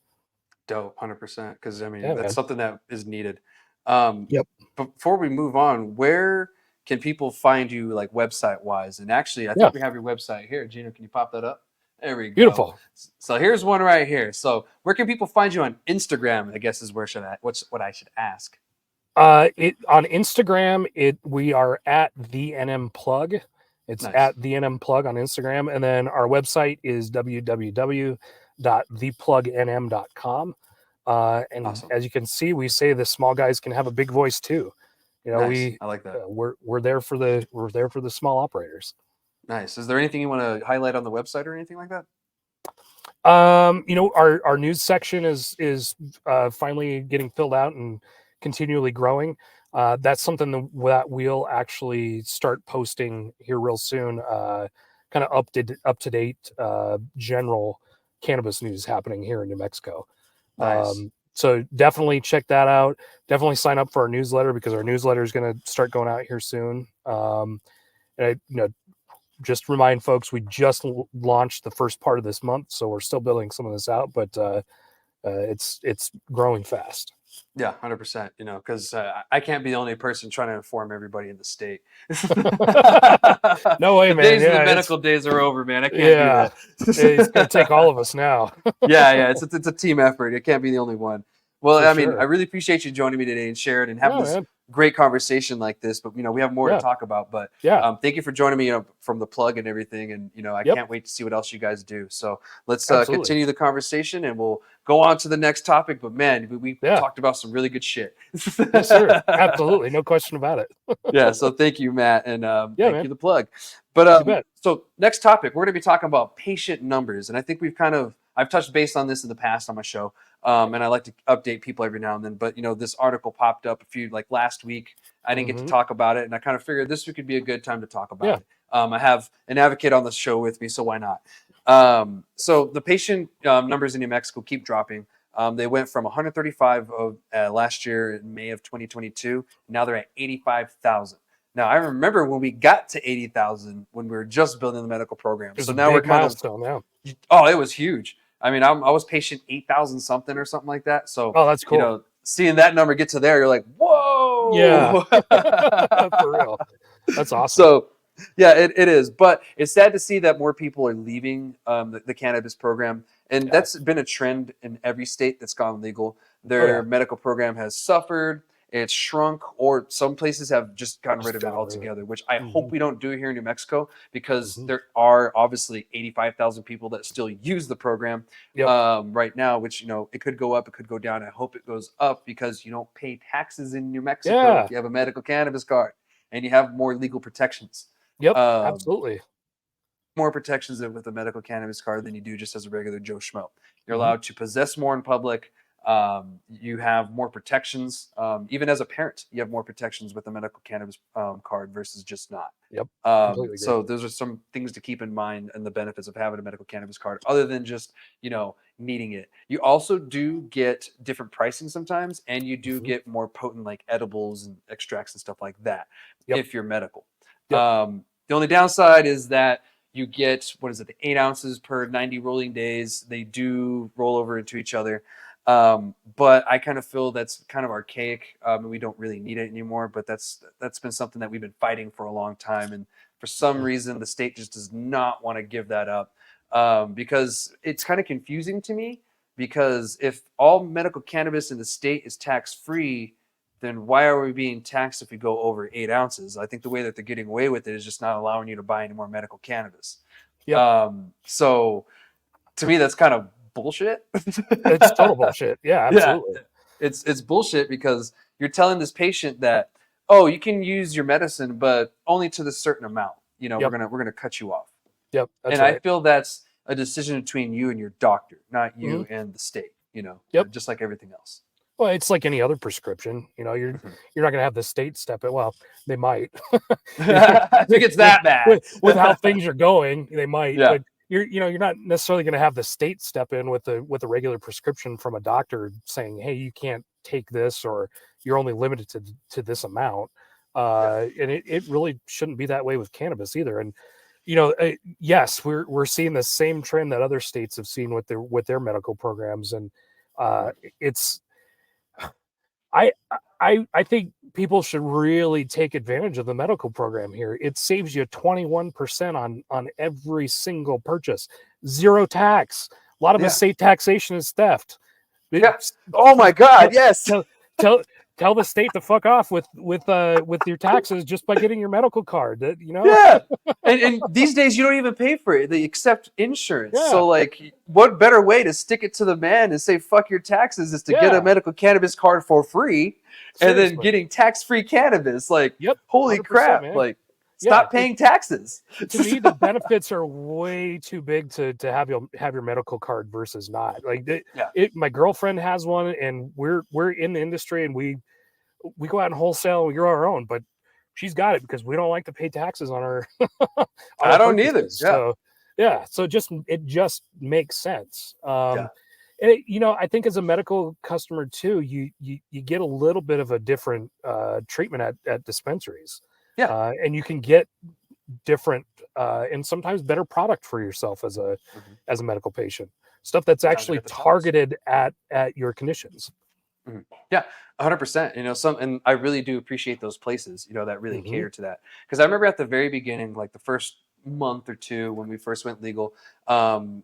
Dope, 100%. Because that's something that is needed. Before we move on, where can people find you, like website wise? And actually, I think we have your website here. Gino, can you pop that up? There we go. Beautiful. So here's one right here. So where can people find you on Instagram? I guess is what I should ask. On Instagram, we are at thenmplug. It's at thenmplug on Instagram, and then our website is www.theplugnm.com. And as you can see, we say the small guys can have a big voice too. I like that. We're there for the small operators. Nice. Is there anything you want to highlight on the website or anything like that? Our news section is finally getting filled out and continually growing. That's something that we'll actually start posting here real soon. Kind of up to date general cannabis news happening here in New Mexico. Nice. So definitely check that out. Definitely sign up for our newsletter because our newsletter is going to start going out here soon. Just remind folks, we just launched the first part of this month, so we're still building some of this out, but it's growing fast. Yeah, 100%. Because I can't be the only person trying to inform everybody in the state. No way, man. The medical days are over, man. I can't do that. It's going to take all of us now. Yeah. It's a team effort. It can't be the only one. Well, I really appreciate you joining me today and sharing and having great conversation like this, but we have more to Yeah. talk about. But Yeah. thank you for joining me, from the plug and everything. And I Yep. can't wait to see what else you guys do. So let's Absolutely. continue the conversation, and we'll go on to the next topic. But man, we Yeah. talked about some really good shit. Yes, sir. Absolutely. No question about it. Yeah. So thank you, Matt, and Yeah, thank man. you, the plug. But You bet. so next topic, we're going to be talking about patient numbers, and I think I've touched base on this in the past on my show, and I like to update people every now and then. But this article popped up last week. I didn't get to Hmm. talk about it, and I kind of figured this week could be a good time to talk about Yeah. it. I have an advocate on the show with me, so why not? So the patient numbers in New Mexico keep dropping. They went from 135 of last year in May of 2022. Now they're at 85,000. Now I remember when we got to 80,000 when we were just building the medical program. It was So a now we're big kind of, milestone. Yeah. oh, it was huge. I mean, I was patient 8,000 something or something like that. So Oh, that's cool. seeing that number get to there, you're like, Yeah. whoa. For real. That's awesome. So yeah, it is. But it's sad to see that more people are leaving the cannabis program. And Yeah. that's been a trend in every state that's gone legal. Their Oh, yeah. medical program has suffered, it's shrunk, or some places have just gotten rid of it Just altogether, which I hmm hope we don't do here in New Mexico, because hmm there are obviously 85,000 people that still use the program Yep. right now, which, it could go up, it could go down. I hope it goes up because you don't pay taxes in New Mexico Yeah. if you have a medical cannabis card, and you have more legal protections. Yep. Um, Absolutely. more protections with a medical cannabis card than you do just as a regular Joe Schmo. You're Hmm. allowed to possess more in public. You have more protections. Even as a parent, you have more protections with a medical cannabis card versus just not. Yep. Completely agree. So those are some things to keep in mind, and the benefits of having a medical cannabis card, other than just needing it. You also do get different pricing sometimes, and you do Hmm. get more potent like edibles and extracts and stuff like that Yep. if you're medical. Yep. The only downside is that you get, what is it, the 8 ounces per 90 rolling days. They do roll over into each other. But I kind of feel that's kind of archaic, and we don't really need it anymore. But that's been something that we've been fighting for a long time, and for some reason the state just does not want to give that up, because it's kind of confusing to me. Because if all medical cannabis in the state is tax free, then why are we being taxed if we go over 8 ounces? I think the way that they're getting away with it is just not allowing you to buy any more medical cannabis. Yep. So to me, that's kind of bullshit. It's total bullshit. Yeah. Yeah, Absolutely. it's bullshit, because you're telling this patient that, oh, you can use your medicine, but only to the certain amount. Yep. We're gonna cut you off. Yep. That's And I right. feel that's a decision between you and your doctor, not Hmm. you and the state. Yep. Just like everything else. Well, it's like any other prescription. You're Mhm. not going to have the state step in. Well, they might. I think it's that bad. With how things are going, they might. Yeah. But you're not necessarily going to have the state step in with a regular prescription from a doctor saying, "Hey, you can't take this," or "You're only limited to this amount." And it really shouldn't be that way with cannabis either. And yes, we're seeing the same trend that other states have seen with their medical programs, and Mhm. it's I think people should really take advantage of the medical program here. It saves you 21% on every single purchase. Zero tax. A lot of us Yeah. say taxation is theft. Yeah. Oh my God. Yes. Tell, tell, tell the state to fuck off with your taxes just by getting your medical card. Yeah. And these days you don't even pay for it. They accept insurance. Yeah, So like, what better way to stick it to the man and say fuck your taxes is to get a yeah. medical cannabis card for free, and then Seriously. getting tax-free cannabis. Like, Yep. holy 100%, crap. man. Like, Yeah. stop paying taxes. To me, the benefits are way too big to have your medical card versus not. Like Yeah. my girlfriend has one, and we're in the industry, and we go out and wholesale, we grow our own, but she's got it because we don't like to pay taxes on our on I our don't either. purchases. Yeah. So yeah, so it just makes sense. Yeah. And I think as a medical customer too, you get a little bit of a different treatment at dispensaries. Yeah. And you can get different and sometimes better product for yourself as a Mhm. medical patient, stuff that's Sometimes I actually get the sauce. targeted at your conditions. Mhm. Yeah, 100%. And I really do appreciate those places, that really Hmm. cater to that. Because I remember at the very beginning, like the first month or two when we first went legal,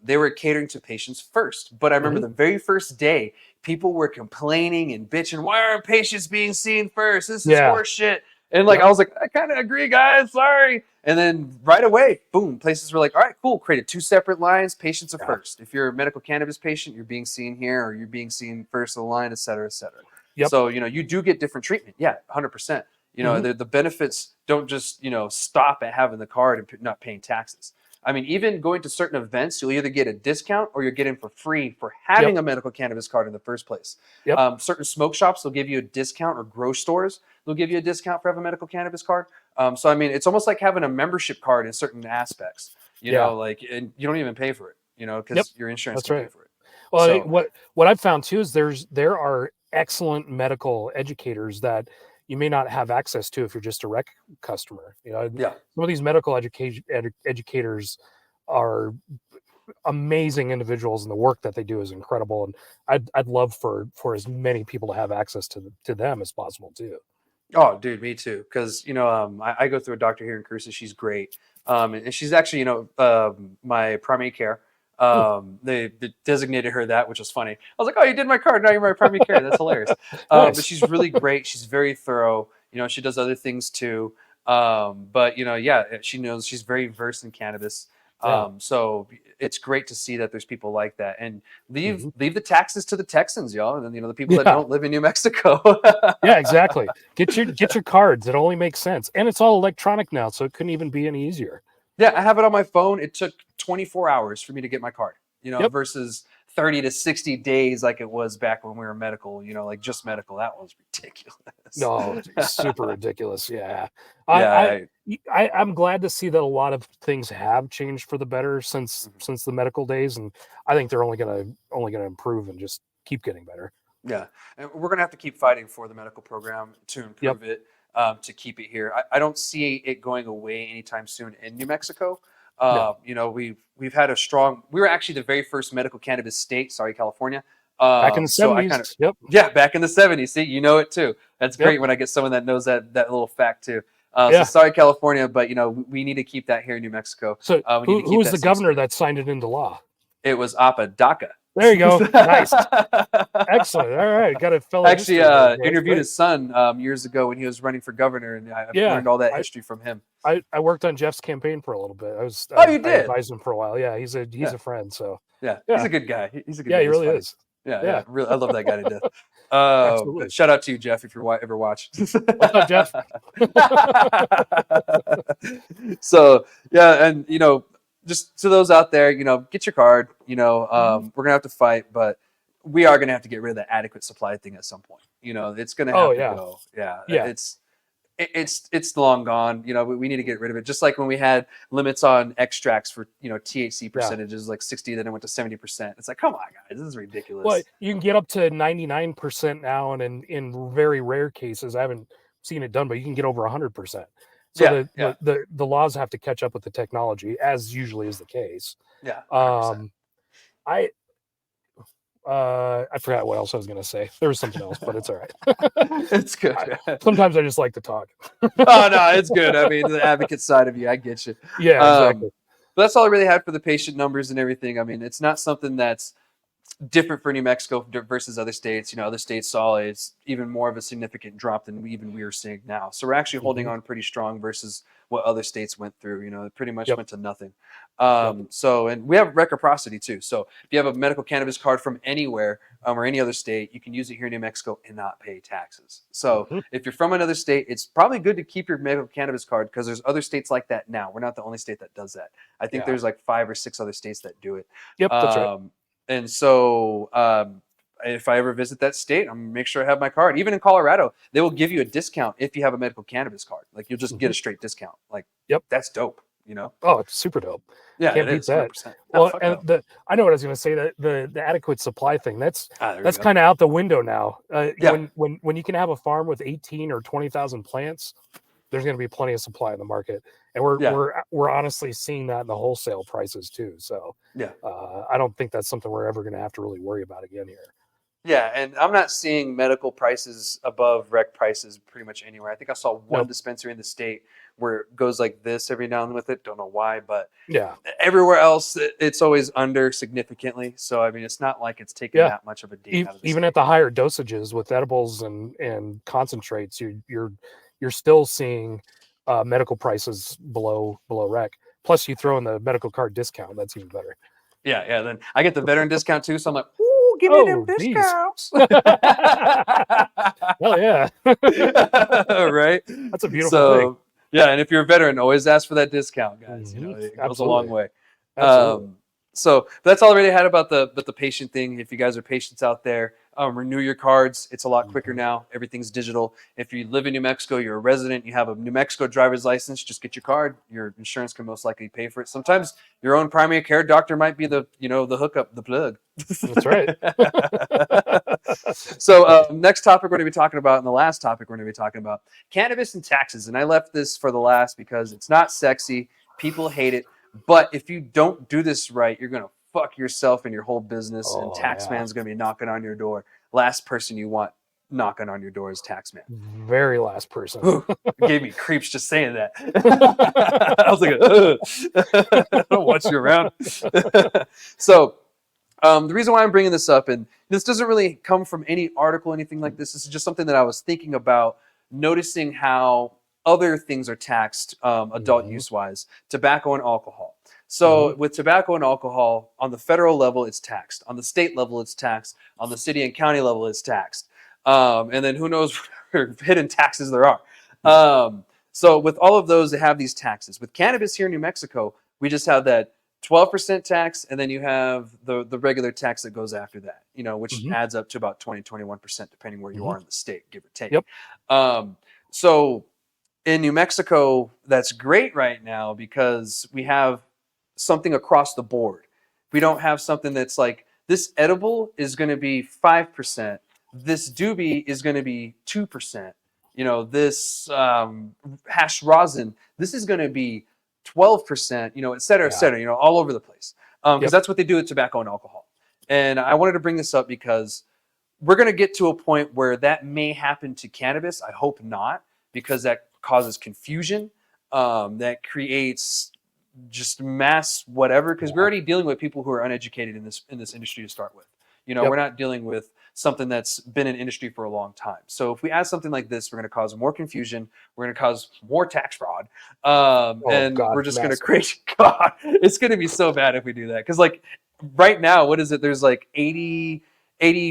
they were catering to patients first. But I remember Mhm. the very first day, people were complaining and bitching, why aren't patients being seen first? This is Yeah. horse shit. And like, Yep. I was like, I kind of agree, guys. Sorry. And then right away, boom, places were like, all right, cool. Created 2 separate lines. Patients are Yeah. first. If you're a medical cannabis patient, you're being seen here, or you're being seen first in the line, et cetera, et cetera. Yep. So, you do get different treatment. Yeah, 100%. Mhm. The benefits don't just, stop at having the card and not paying taxes. I mean, even going to certain events, you'll either get a discount or you'll get in for free for Yep. having a medical cannabis card in the first place. Yep. Certain smoke shops will give you a discount, or grocery stores they'll give you a discount for having a medical cannabis card. So I mean, it's almost like having a membership card in certain aspects. Yeah. Like, and you don't even pay for it. Yep. Because your insurance That's can pay right. for it. Well, So what I've found too is there are excellent medical educators that you may not have access to if you're just a rec customer. yeah. Some of these medical educators are amazing individuals, and the work that they do is incredible. And I'd love for as many people to have access to them as possible too. Oh, dude, me too. Because I go through a doctor here in Cruces. She's great, and she's actually my primary care. Hmm. They designated her that, which was funny. I was like, "Oh, you did my card. Now you're my primary care. That's hilarious." But Nice. she's really great. She's very thorough. She does other things too. But yeah, she knows, she's very versed in cannabis. Yeah. So it's great to see that there's people like that, and leave Mhm. leave the taxes to the Texans, y'all, and the people that Yeah. don't live in New Mexico. Yeah, exactly. Get your cards. It only makes sense. And it's all electronic now, so it couldn't even be any easier. Yeah, I have it on my phone. It took 24 hours for me to get my card, Yep. versus 30 to 60 days like it was back when we were medical, like just medical. That was ridiculous. No, it's super ridiculous. Yeah. Yeah. I'm glad to see that a lot of things have changed for the better since the medical days, and I think they're only gonna improve and just keep getting better. Yeah. And we're going to have to keep fighting for the medical program to Yep. improve it, to keep it here. I don't see it going away anytime soon in New Mexico. No. We've had we were actually the very first medical cannabis state. Sorry, California. Back in the So I kind of, 70s. Yep. yeah, back in the 70s. See, you know it too. That's Yep. great when I get someone that knows that little fact too. So Yeah. sorry, California, but we need to keep that here in New Mexico. So We need to who keep was that the same governor spirit. that signed it into law? It was Apodaca. There you go. Nice. Excellent. All right. Got a fellow Actually, history there. interviewed Great. his son years ago when he was running for governor, and I've Yeah. learned all that history from him. I worked on Jeff's campaign for a little bit. Oh, you I did? advised him for a while. Yeah, he's Yeah, a friend. So yeah. He's yeah, a good guy. He's a good yeah, guy. he He's really funny. is. Yeah, yeah. Yeah, Really, I love that guy to death. absolutely. Shout out to you, Jeff, if you ever watch. What's up, Jeff? So yeah, and just to those out there, get your card. Mhm. We're gonna have to fight, but we are gonna have to get rid of that adequate supply thing at some point. It's gonna Oh have to yeah, go. Yeah, yeah. it's long gone. We need to get rid of it. Just like when we had limits on extracts for THC Yeah. percentages, like 60, then it went to 70%. It's like, come on, guys, this is Well, ridiculous. you can get up to 99% now, and in very rare cases, I haven't seen it done, but you can get over 100%. So Yeah, yeah, the laws have to catch up with the technology, as usually is the case. yeah, 100%. Um, I I forgot what else I was going to say. There was something else, but it's all right. It's good. Sometimes I just like to talk. Oh no, it's good. I mean, the advocate side of you, I get you. Yeah, exactly. But that's all I really had for the patient numbers and everything. I mean, it's not something that's different for New Mexico versus other states. Other states saw it's even more of a significant drop than we are seeing now. So we're actually holding Mhm. on pretty strong versus what other states went through. It pretty much Yep. went to nothing. Yep. So, and we have reciprocity too. So if you have a medical cannabis card from anywhere, or any other state, you can use it here in New Mexico and not pay taxes. So Mhm. if you're from another state, it's probably good to keep your medical cannabis card, because there's other states like that now. We're not the only state that does that. I think Yeah. there's like 5 or 6 other states that do it. Yep. That's right. And so, if I ever visit that state, I'm gonna make sure I have my card. Even in Colorado, they will give you a discount if you have a medical cannabis card. Like, you'll just get Mhm. a straight discount. Like, Yep. that's dope. Oh, it's super dope. Yeah, Can't it beat is, hundred that. percent. No, Well, fuck and no. I know what I was going to say. That the adequate supply thing, that's There you go. kind of out the window now. Yeah, When you can have a farm with 18 or 20,000 plants, there's going to be plenty of supply in the market, and yeah, we're honestly seeing that in the wholesale prices too. So yeah. I don't think that's something we're ever going to have to really worry about again here. Yeah, and I'm not seeing medical prices above rec prices pretty much anywhere. I think I saw one Nope. dispensary in the state where it goes like this every now and then with it. Don't know why, but Yeah. everywhere else it's always under significantly. So I mean, it's not like it's taking Yeah. that much of a ding out of the Even at state. the higher dosages with edibles and concentrates, you're still seeing medical prices below rec. Plus, you throw in the medical card discount. That's even better. Yeah, yeah. Then I get the veteran discount too, so I'm like, ooh, give me them Oh, geez. discounts. Hell yeah. Right? That's a beautiful thing. So yeah, and if you're a veteran, always ask for that discount, guys. You know, Mhm. it goes a long Absolutely. way. Absolutely. So that's all I really had about the patient thing. If you guys are patients out there, renew your cards. It's a lot quicker Mhm. now. Everything's digital. If you live in New Mexico, you're a resident, you have a New Mexico driver's license, just get your card. Your insurance can most likely pay for it. Sometimes your own primary care doctor might be the the hookup, the plug. That's right. So next topic we're going to be talking about, and the last topic we're going to be talking about, cannabis and taxes. And I left this for the last because it's not sexy. People hate it. But if you don't do this right, you're going to fuck yourself and your whole business, and Oh yeah. taxman's going to be knocking on your door. Last person you want knocking on your door is taxman. Very last person. Whew, it gave me creeps just saying that. I was like, I don't want you around. So the reason why I'm bringing this up, and this doesn't really come from any article, anything like this. This is just something that I was thinking about, noticing how other things are taxed, adult Mhm. use wise, tobacco and alcohol. Mhm. So with tobacco and alcohol, on the federal level, it's taxed. On the state level, it's taxed. On the city and county level, it's taxed. And then who knows what hidden taxes there are. So with all of those, they have these taxes. With cannabis here in New Mexico, we just have that 12% tax, and then you have the regular tax that goes after that, which Mhm. adds up to about 20-21% depending where you Mhm. are in the state, give or take. Yep. So in New Mexico, that's great right now because we have something across the board. We don't have something that's like, this edible is going to be 5%, this doobie is going to be 2%, this hash rosin, this is going to be 12%, et cetera, et Yeah. cetera, all over the place. Because Yep. that's what they do with tobacco and alcohol. And I wanted to bring this up because we're going to get to a point where that may happen to cannabis. I hope not, because that causes confusion. That creates just mass whatever. Because we're Yeah. already dealing with people who are uneducated in this industry to start with. Yep. We're not dealing with something that's been in industry for a long time. So if we add something like this, we're going to cause more confusion. We're going to cause more tax fraud, Oh and we're God, just going to massive. create. God, it's going to be so bad if we do that. Because like right now, what is it? There's like 80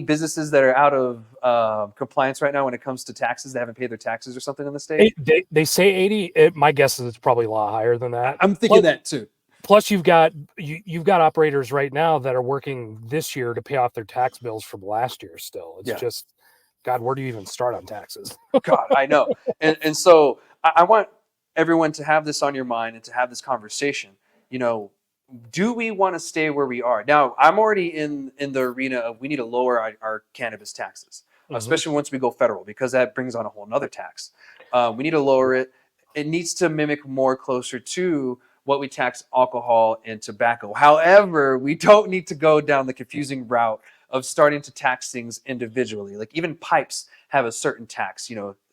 businesses that are out of compliance right now when it comes to taxes. They haven't paid their taxes or something in the state. They say 80. My guess is it's probably a lot higher than that. I'm thinking that too. Plus, you've got operators right now that are working this year to pay off their tax bills from last year. Still, it's Yeah. just, God, where do you even start on taxes? God, I know. And so I want everyone to have this on your mind and to have this conversation. You know, do we want to stay where we are? Now, I'm already in the arena of we need to lower our cannabis taxes, Hmm. especially once we go federal, because that brings on a whole nother tax. We need to lower it. It needs to mimic more closer to what we tax alcohol and tobacco. However, we don't need to go down the confusing route of starting to tax things individually. Like even pipes have a certain tax,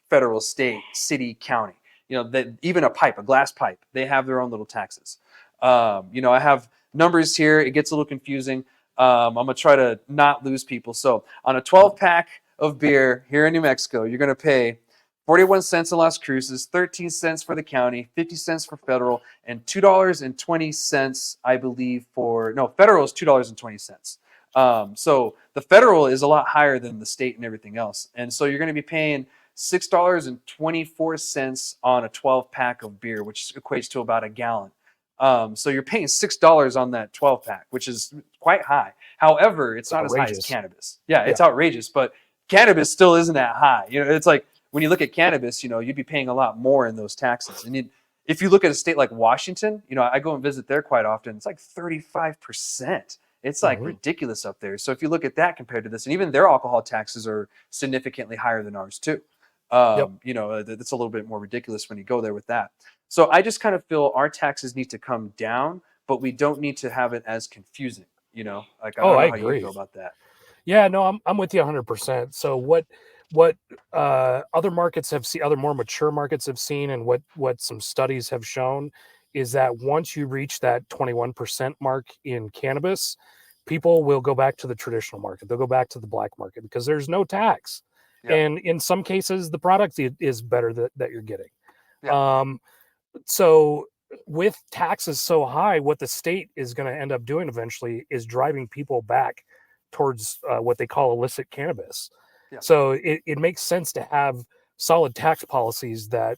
federal, state, city, county. That even a pipe, a glass pipe, they have their own little taxes. I have numbers here. It gets a little confusing. I'm gonna try to not lose people. So on a 12 pack of beer here in New Mexico, you're gonna pay 41 cents in Las Cruces, 13 cents for the county, 50 cents for federal, and $2.20, I believe, federal is $2.20. So the federal is a lot higher than the state and everything else. And so you're going to be paying $6.24 on a 12 pack of beer, which equates to about a gallon. So you're paying $6 on that 12 pack, which is quite high. However, it's It's not as high as outrageous. cannabis. Yeah, Yeah. it's outrageous, but cannabis still isn't that high. It's like when you look at cannabis, you'd be paying a lot more in those taxes. And if you look at a state like Washington, I go and visit there quite often. It's like 35%. It's like Hmm. ridiculous up there. So if you look at that compared to this, and even their alcohol taxes are significantly higher than ours too. Yep. It's a little bit more ridiculous when you go there with that. So I just kind of feel our taxes need to come down, but we don't need to have it as confusing. Like I Oh, don't I know how you agree. feel about that. Yeah, no, I'm with you 100%. So what other markets have seen, other more mature markets have seen, and what some studies have shown is that once you reach that 21% mark in cannabis, people will go back to the traditional market. They'll go back to the black market because there's no tax, Yeah, and in some cases, the product is better that you're getting. yeah, Um, so with taxes so high, what the state is going to end up doing eventually is driving people back towards what they call illicit cannabis. yeah, So it makes sense to have solid tax policies that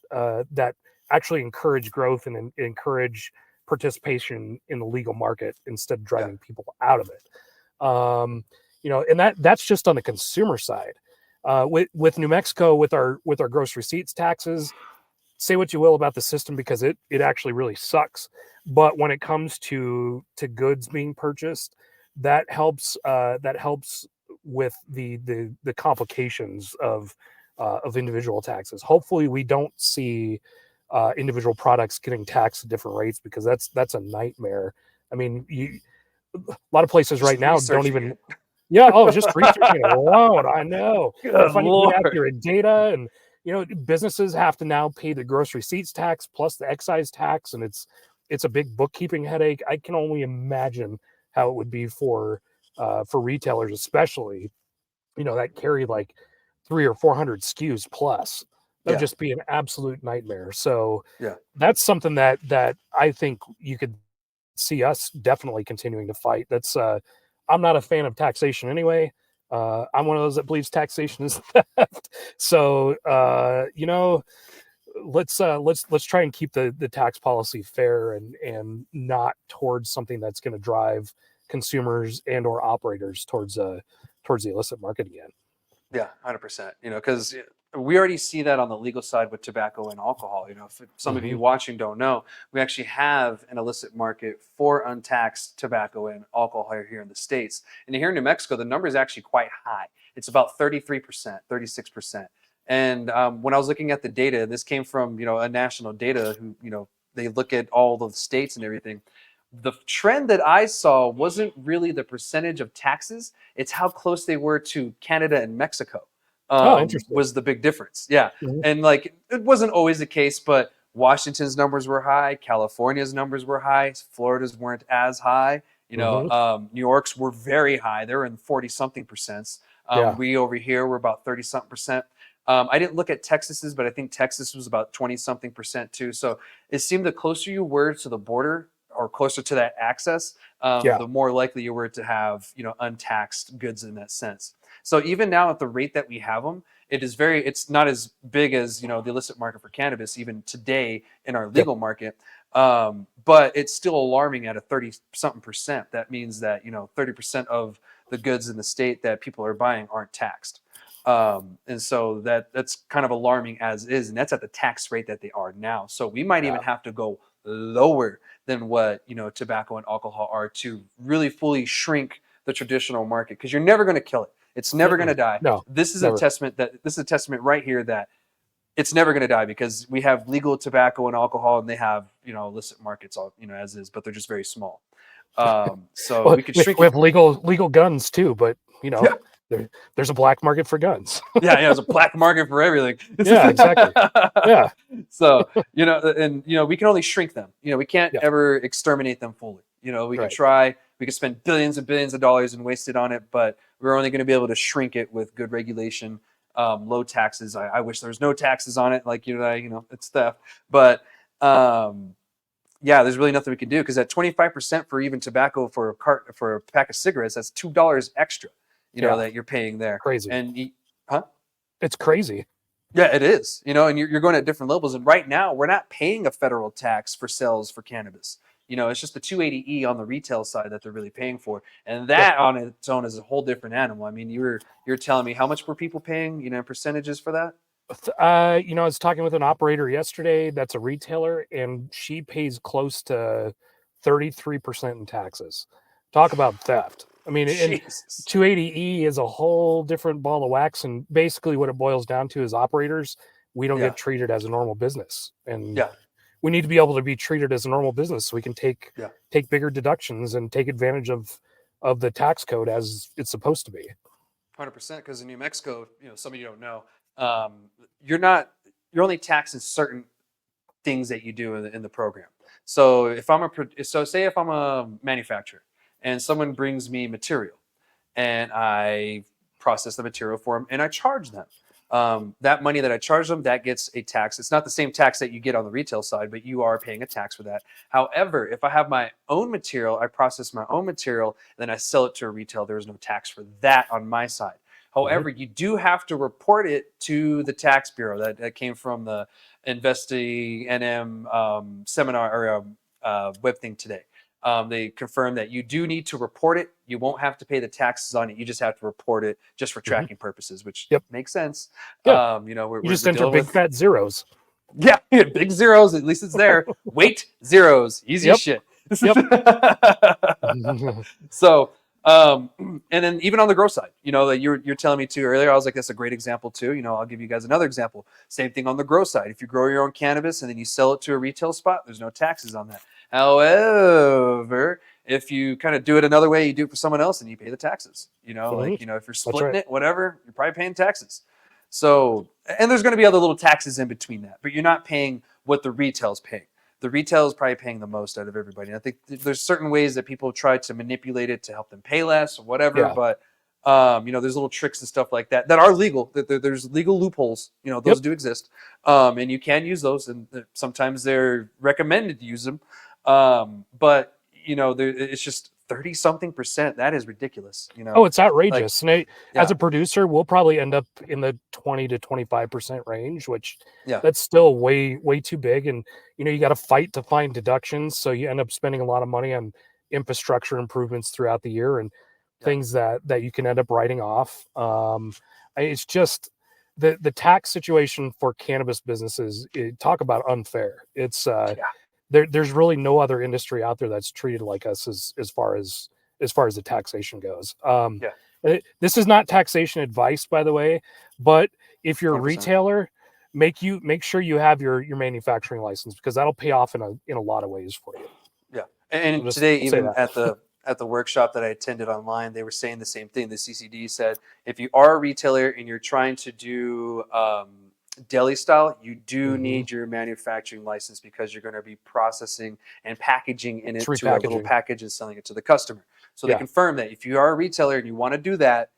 actually encourage growth and encourage participation in the legal market instead of yeah, driving people out of it. And that's just on the consumer side. With New Mexico, with our gross receipts taxes, say what you will about the system because it actually really sucks. But when it comes to goods being purchased, that helps with the complications of individual taxes. Hopefully, we don't see individual products getting taxed at different rates because that's a nightmare. I mean, a lot of places just right now don't researching even. it. Yeah, oh, just researching it alone. I know. Got to Good find good lord. accurate data, and businesses have to now pay the gross receipts tax plus the excise tax, and it's a big bookkeeping headache. I can only imagine how it would be for retailers, especially that carry like 300 or 400 SKUs plus. That would Yeah, just be an absolute nightmare. So yeah, that's something that I think you could see us definitely continuing to fight. That's I'm not a fan of taxation anyway. I'm one of those that believes taxation is theft. So let's try and keep the tax policy fair and not towards something that's going to drive consumers and or operators towards the illicit market again. yeah, 100%. Because we already see that on the legal side with tobacco and alcohol. If some of Hmm. you watching don't know, we actually have an illicit market for untaxed tobacco and alcohol here in the States. And here in New Mexico, the number is actually quite high. It's about 33%, 36%. And when I was looking at the data, this came from, a national data who, they look at all the states and everything. The trend that I saw wasn't really the percentage of taxes, it's how close they were to Canada and Mexico, Oh, interesting. was the big difference. Yeah. Hmm. And like it wasn't always the case, but Washington's numbers were high, California's numbers were high, Florida's weren't as high. Hmm. New York's were very high. They were in 40 something percent. Yeah. We over here were about 30 something percent. I didn't look at Texas's, but I think Texas was about 20 something percent too. So it seemed the closer you were to the border or closer to that access, Yeah. the more likely you were to have untaxed goods in that sense. So even now at the rate that we have them, it's not as big as the illicit market for cannabis even today in our Yep. legal market. But it's still alarming at a 30 something percent. That means that 30% of the goods in the state that people are buying aren't taxed. And so that's kind of alarming as is, and that's at the tax rate that they are now. So we might Yeah. even have to go lower than what tobacco and alcohol are to really fully shrink the traditional market, because you're never going to kill it. It's never going Mm-mm. to die. No, This is a never. testament right here that it's never going to die, because we have legal tobacco and alcohol, and they have illicit markets all as is, but they're just very small. So Well, we could we shrink it. have legal guns too, but Yeah, there's a black market for guns. yeah, there's a black market for everything. Yeah, exactly. Yeah, So and we can only shrink them. We can't yeah, ever exterminate them fully. We can right. try. We can spend billions and billions of dollars and waste it on it, but we're only going to be able to shrink it with good regulation, low taxes. I wish there was no taxes on it, like it's theft. But yeah, there's really nothing we can do, because at 25% for even tobacco for for a pack of cigarettes, that's $2 extra. Yeah, That you're paying there, crazy. and huh? It's crazy. Yeah, it is. And you're going at different levels. And right now, we're not paying a federal tax for sales for cannabis. It's just the 280E on the retail side that they're really paying for, and Yep. that on its own is a whole different animal. I mean, you're telling me how much were people paying, percentages for that? I was talking with an operator yesterday that's a retailer, and she pays close to 33% in taxes. Talk about theft. I mean, and Jesus. 280E is a whole different ball of wax. And basically, what it boils down to is operators, we don't Yeah, get treated as a normal business. And yeah, we need to be able to be treated as a normal business so we can take yeah. take bigger deductions and take advantage of the tax code as it's supposed to be. 100%. Because in New Mexico, some of you don't know, you're only taxed in certain things that you do in the program. So say if I'm a manufacturer and someone brings me material and I process the material for them and I charge them. That money that I charge them, that gets a tax. It's not the same tax that you get on the retail side, but you are paying a tax for that. However, if I have my own material, I process my own material, then I sell it to a retail, there's no tax for that on my side. However, you do have to report it to the tax bureau. That came from the Investi NM seminar or web thing today. They confirmed that you do need to report it. You won't have to pay the taxes on it. You just have to report it just for tracking purposes, which makes sense. Yeah. We're You just enter big with fat zeros. yeah, big zeros. At least it's there. Weight zeros. Easy Yep. shit. Yep. So, and then even on the grow side, that you're telling me too earlier, I was like, that's a great example too. I'll give you guys another example. Same thing on the grow side. If you grow your own cannabis and then you sell it to a retail spot, there's no taxes on that. However, if you kind of do it another way, you do it for someone else and you pay the taxes. If you're splitting it, whatever, you're probably paying taxes. So, and there's going to be other little taxes in between that, but you're not paying what the retail's paying. The retail is probably paying the most out of everybody. And I think there's certain ways that people try to manipulate it to help them pay less or whatever. But there's little tricks and stuff like that are legal. There's legal loopholes. Those do exist, and you can use those. And sometimes they're recommended to use them. But it's just 30-something%. That is ridiculous. Oh, it's outrageous. And as a producer, we'll probably end up in the 20 to 25% range, which that's still way, way too big. And, you got to fight to find deductions. So you end up spending a lot of money on infrastructure improvements throughout the year and things that you can end up writing off. It's just the tax situation for cannabis businesses, talk about unfair. It's there's really no other industry out there that's treated like us as far as the taxation goes. This is not taxation advice, by the way, but if you're 100%. A retailer, make sure you have your manufacturing license, because that'll pay off in a lot of ways for you. Yeah. And today, even at the workshop that I attended online, they were saying the same thing. The CCD said, if you are a retailer and you're trying to do deli style, you do need your manufacturing license, because you're going to be processing and packaging in it to a little package and selling it to the customer. So they confirm that if you are a retailer and you want to do that,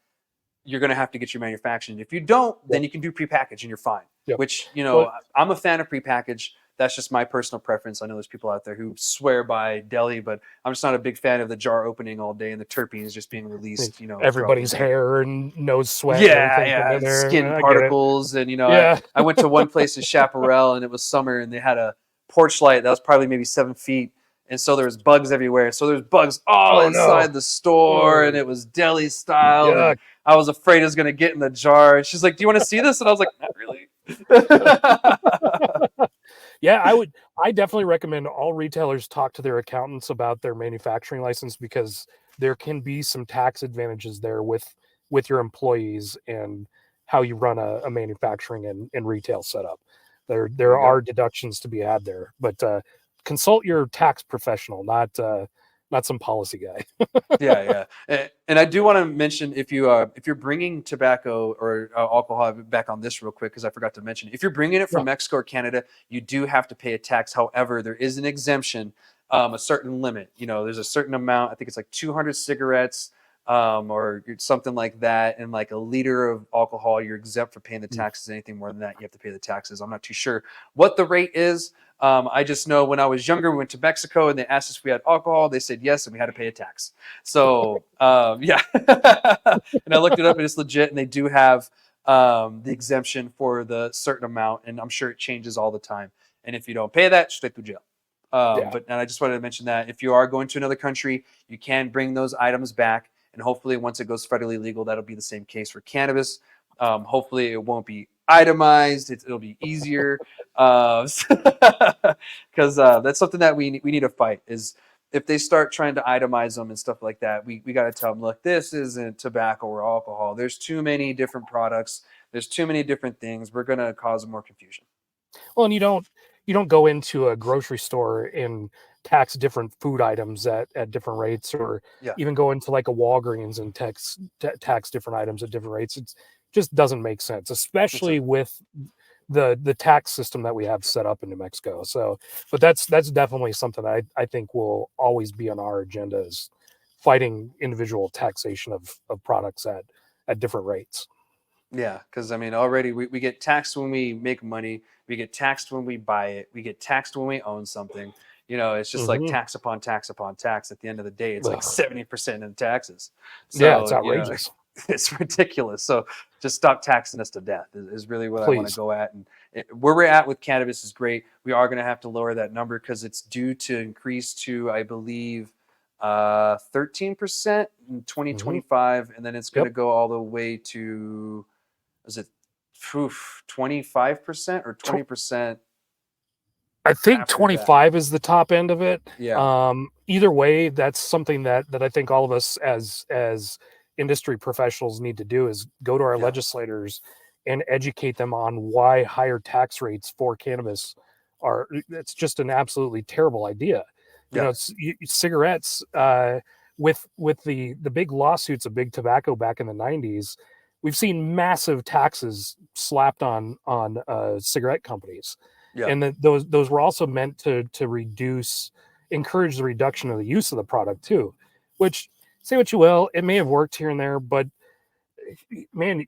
you're going to have to get your manufacturing. If you don't, then you can do prepackaged and you're fine. Which, I'm a fan of prepackaged. That's just my personal preference. I know there's people out there who swear by deli, but I'm just not a big fan of the jar opening all day and the terpenes just being released. Everybody's hair and nose sweat. And skin particles. And I went to one place in Chaparral and it was summer and they had a porch light that was probably maybe 7 feet. And so there was bugs everywhere. So there's bugs all inside the store, and it was deli style. And I was afraid it was going to get in the jar. And she's like, "Do you want to see this?" And I was like, "Not really." I definitely recommend all retailers talk to their accountants about their manufacturing license, because there can be some tax advantages there with your employees and how you run a manufacturing and retail setup. There are deductions to be had there, but consult your tax professional, not some policy guy. And I do want to mention, if you're bringing tobacco or alcohol, back on this real quick because I forgot to mention, if you're bringing it from Mexico or Canada, you do have to pay a tax. However, there is an exemption, a certain limit. There's a certain amount. I think it's like 200 cigarettes or something like that, and like a liter of alcohol, you're exempt from paying the taxes. Anything more than that, you have to pay the taxes. I'm not too sure what the rate is. I just know when I was younger, we went to Mexico and they asked us if we had alcohol. They said yes, and we had to pay a tax. So, and I looked it up and it's legit, and they do have the exemption for the certain amount, and I'm sure it changes all the time. And if you don't pay that, straight to jail. And I just wanted to mention that if you are going to another country, you can bring those items back, and hopefully once it goes federally legal, that'll be the same case for cannabis. Hopefully it won't be itemized. It'll be easier, because that's something that we need to fight. Is if they start trying to itemize them and stuff like that, we got to tell them, look, this isn't tobacco or alcohol. There's too many different products. There's too many different things. We're going to cause more confusion. Well, and you don't go into a grocery store and tax different food items at different rates, or Yeah, even go into like a Walgreens and tax different items at different rates. It just doesn't make sense, it's a especially with the tax system that we have set up in New Mexico. So, but that's definitely something I think will always be on our agenda, is fighting individual taxation of products at different rates. Yeah, because I mean, already we get taxed when we make money, we get taxed when we buy it, we get taxed when we own something. It's just like Hmm. tax upon tax upon tax. At the end of the day, it's like 70% in taxes. Yeah, it's So, outrageous. it's ridiculous. So just stop taxing us to death is really what I want to Please. go at. And where we're at with cannabis is great. We are going to have to lower that number because it's due to increase to, I believe, 13% in Hmm. 2025, and then it's going to Yep. go all the way to, is it 25% or 20% I think after that? 25 is the top end of it. Yeah, Either way, that's something that I think all of us as industry professionals need to do, is go to our yeah, legislators and educate them on why higher tax rates for cannabis are. It's just an absolutely terrible idea. yeah, Cigarettes, with the big lawsuits of big tobacco back in the 90s, we've seen massive taxes slapped on cigarette companies, yeah, and those were also meant to encourage the reduction of the use of the product too. Which, say what you will, it may have worked here and there, but man,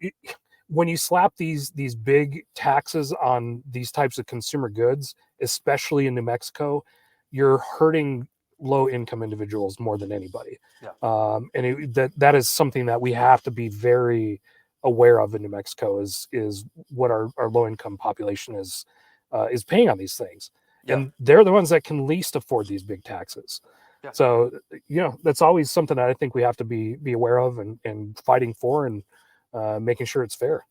when you slap these big taxes on these types of consumer goods, especially in New Mexico, you're hurting low income individuals more than anybody. yeah, That is something that we have to be very aware of in New Mexico, is what our low income population is paying on these things, yeah, and they're the ones that can least afford these big taxes. yeah, So that's always something that I think we have to be aware of, and fighting for, and making sure it's fair.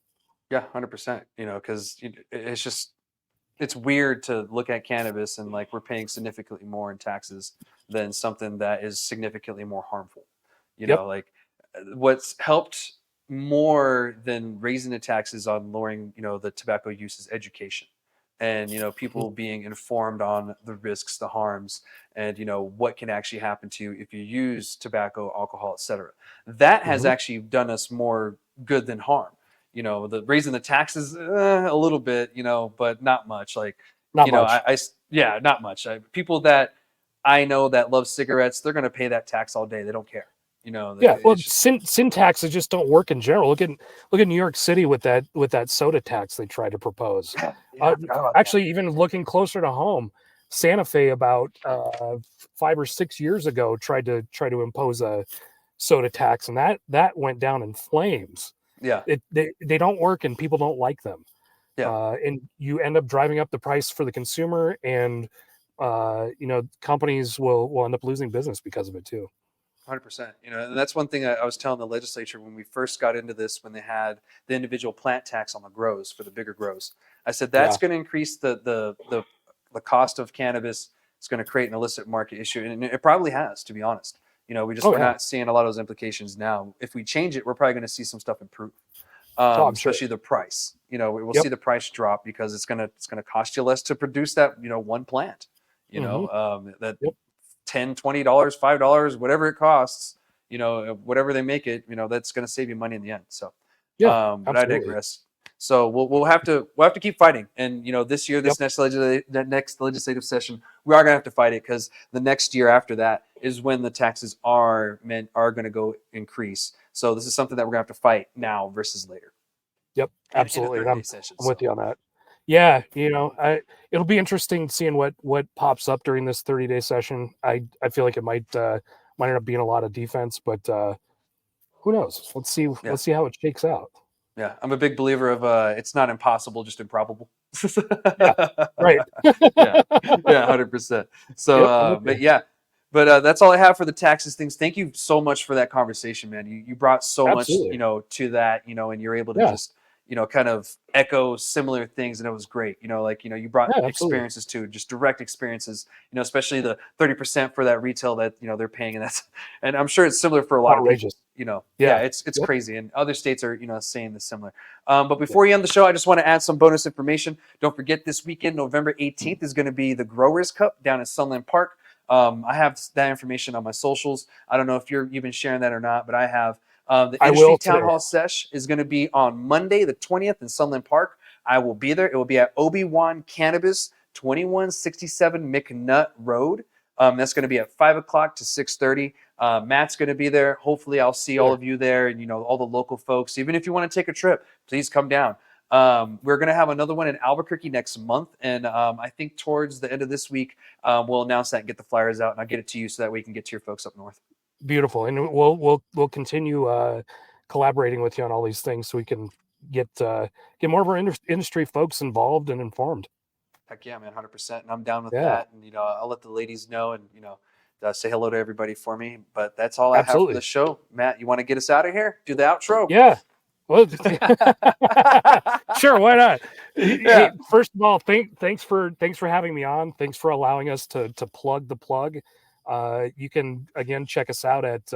yeah, 100%. Because it's just, it's weird to look at cannabis and like we're paying significantly more in taxes than something that is significantly more harmful. Yep. Like what's helped more than raising the taxes on lowering, the tobacco use is education. And, Mhm. people being informed on the risks, the harms, and, what can actually happen to you if you use tobacco, alcohol, etc. That has Mhm. actually done us more good than harm. The raising the taxes a little bit, but not much. Like, Not much. yeah, not much. People that I know that love cigarettes, they're going to pay that tax all day. They don't care. Yeah, well, It's just, sin taxes just don't work in general. Look at New York City with that soda tax they tried to propose. yeah, Uh, I forgot about that. Actually, even looking closer to home, Santa Fe about 5 or 6 years ago tried to impose a soda tax, and that went down in flames. Yeah, They don't work, and people don't like them, yeah, and you end up driving up the price for the consumer, and companies will end up losing business because of it too. 100%. And that's one thing I was telling the legislature when we first got into this, when they had the individual plant tax on the grows for the bigger grows. I said that's Yeah. going to increase the cost of cannabis. It's going to create an illicit market issue, and it probably has, to be honest. Oh We're yeah. not seeing a lot of those implications now. If we change it, we're probably going to see some stuff improve, Oh, I'm sure. especially the price. We'll Yep. see the price drop because it's gonna cost you less to produce that one plant. Hmm. That Yep. $10, $20, $5, whatever it costs, whatever they make it, that's going to save you money in the end. So, Yeah. but I Absolutely. digress. So we'll have to keep fighting. And this year, Yep. that next legislative session, we are going to have to fight it because the next year after that is when the taxes are going to go increase. So this is something that we're going to have to fight now versus later Yep. in a Absolutely. And 30-day session. I'm with So you on that. Yeah. It'll be interesting seeing what pops up during this 30-day session. I feel like it might end up being a lot of defense, but who knows? Let's see. yeah, Let's see how it shakes out. yeah, I'm a big believer of it's not impossible, just improbable. Yeah. Right. Yeah, yeah, 100%. So, Yep. I'm with but you. yeah, but that's all I have for the taxes things. Thank you so much for that conversation, man. You brought so much, Absolutely. to that, and you're able to Yeah. just, kind of echo similar things, and it was great. Like, you brought Yeah. Absolutely. experiences too, just direct experiences. Especially the 30% for that retail that they're paying, and and I'm sure it's similar for a lot of people. Outrageous. Yeah, Yeah. it's Yep. crazy, and other states are saying this similar. But Yep. before you end the show, I just want to add some bonus information. Don't forget this weekend, November 18th, is going to be the Growers Cup down at Sunland Park. I have that information on my socials. I don't know if you've been sharing that or not, but I have. The I industry will town today. hall sesh is going to be on Monday, the 20th in Sunland Park. I will be there. It will be at Obi-Wan Cannabis, 2167 McNutt Road. That's going to be at 5 o'clock to 6:30. Matt's going to be there. Hopefully, I'll see all of you there, and all the local folks. Even if you want to take a trip, please come down. We're going to have another one in Albuquerque next month, and I think towards the end of this week, we'll announce that and get the flyers out, and I'll get it to you so that way you can get to your folks up north. Beautiful, and we'll continue collaborating with you on all these things so we can get more of our industry folks involved and informed. Heck yeah, man, 100%, and I'm down with Yeah, that. And I'll let the ladies know, and say hello to everybody for me. But that's all I have for absolutely. the show. Matt, you want to get us out of here? Do the outro. Yeah. Well, sure, why not? Hey, Yeah. first of all, thanks for having me on. Thanks for allowing us to plug the plug. You can again check us out at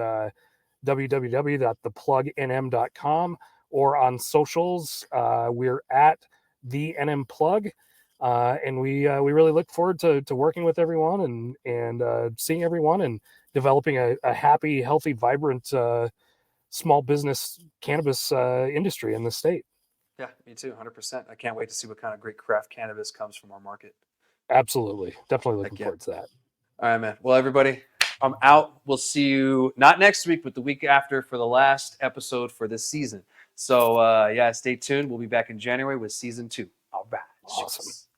www.theplugnm.com or on socials. We're at the nmplug, and we really look forward to working with everyone and seeing everyone and developing a happy, healthy, vibrant small business cannabis industry in the state. Yeah, me too, 100%. I can't wait to see what kind of great craft cannabis comes from our market. Absolutely. Definitely looking Heck yeah. forward to that. All right, man. Well, everybody, I'm out. We'll see you not next week, but the week after for the last episode for this season. So, yeah, stay tuned. We'll be back in January with season 2. All right. Awesome. Cheers.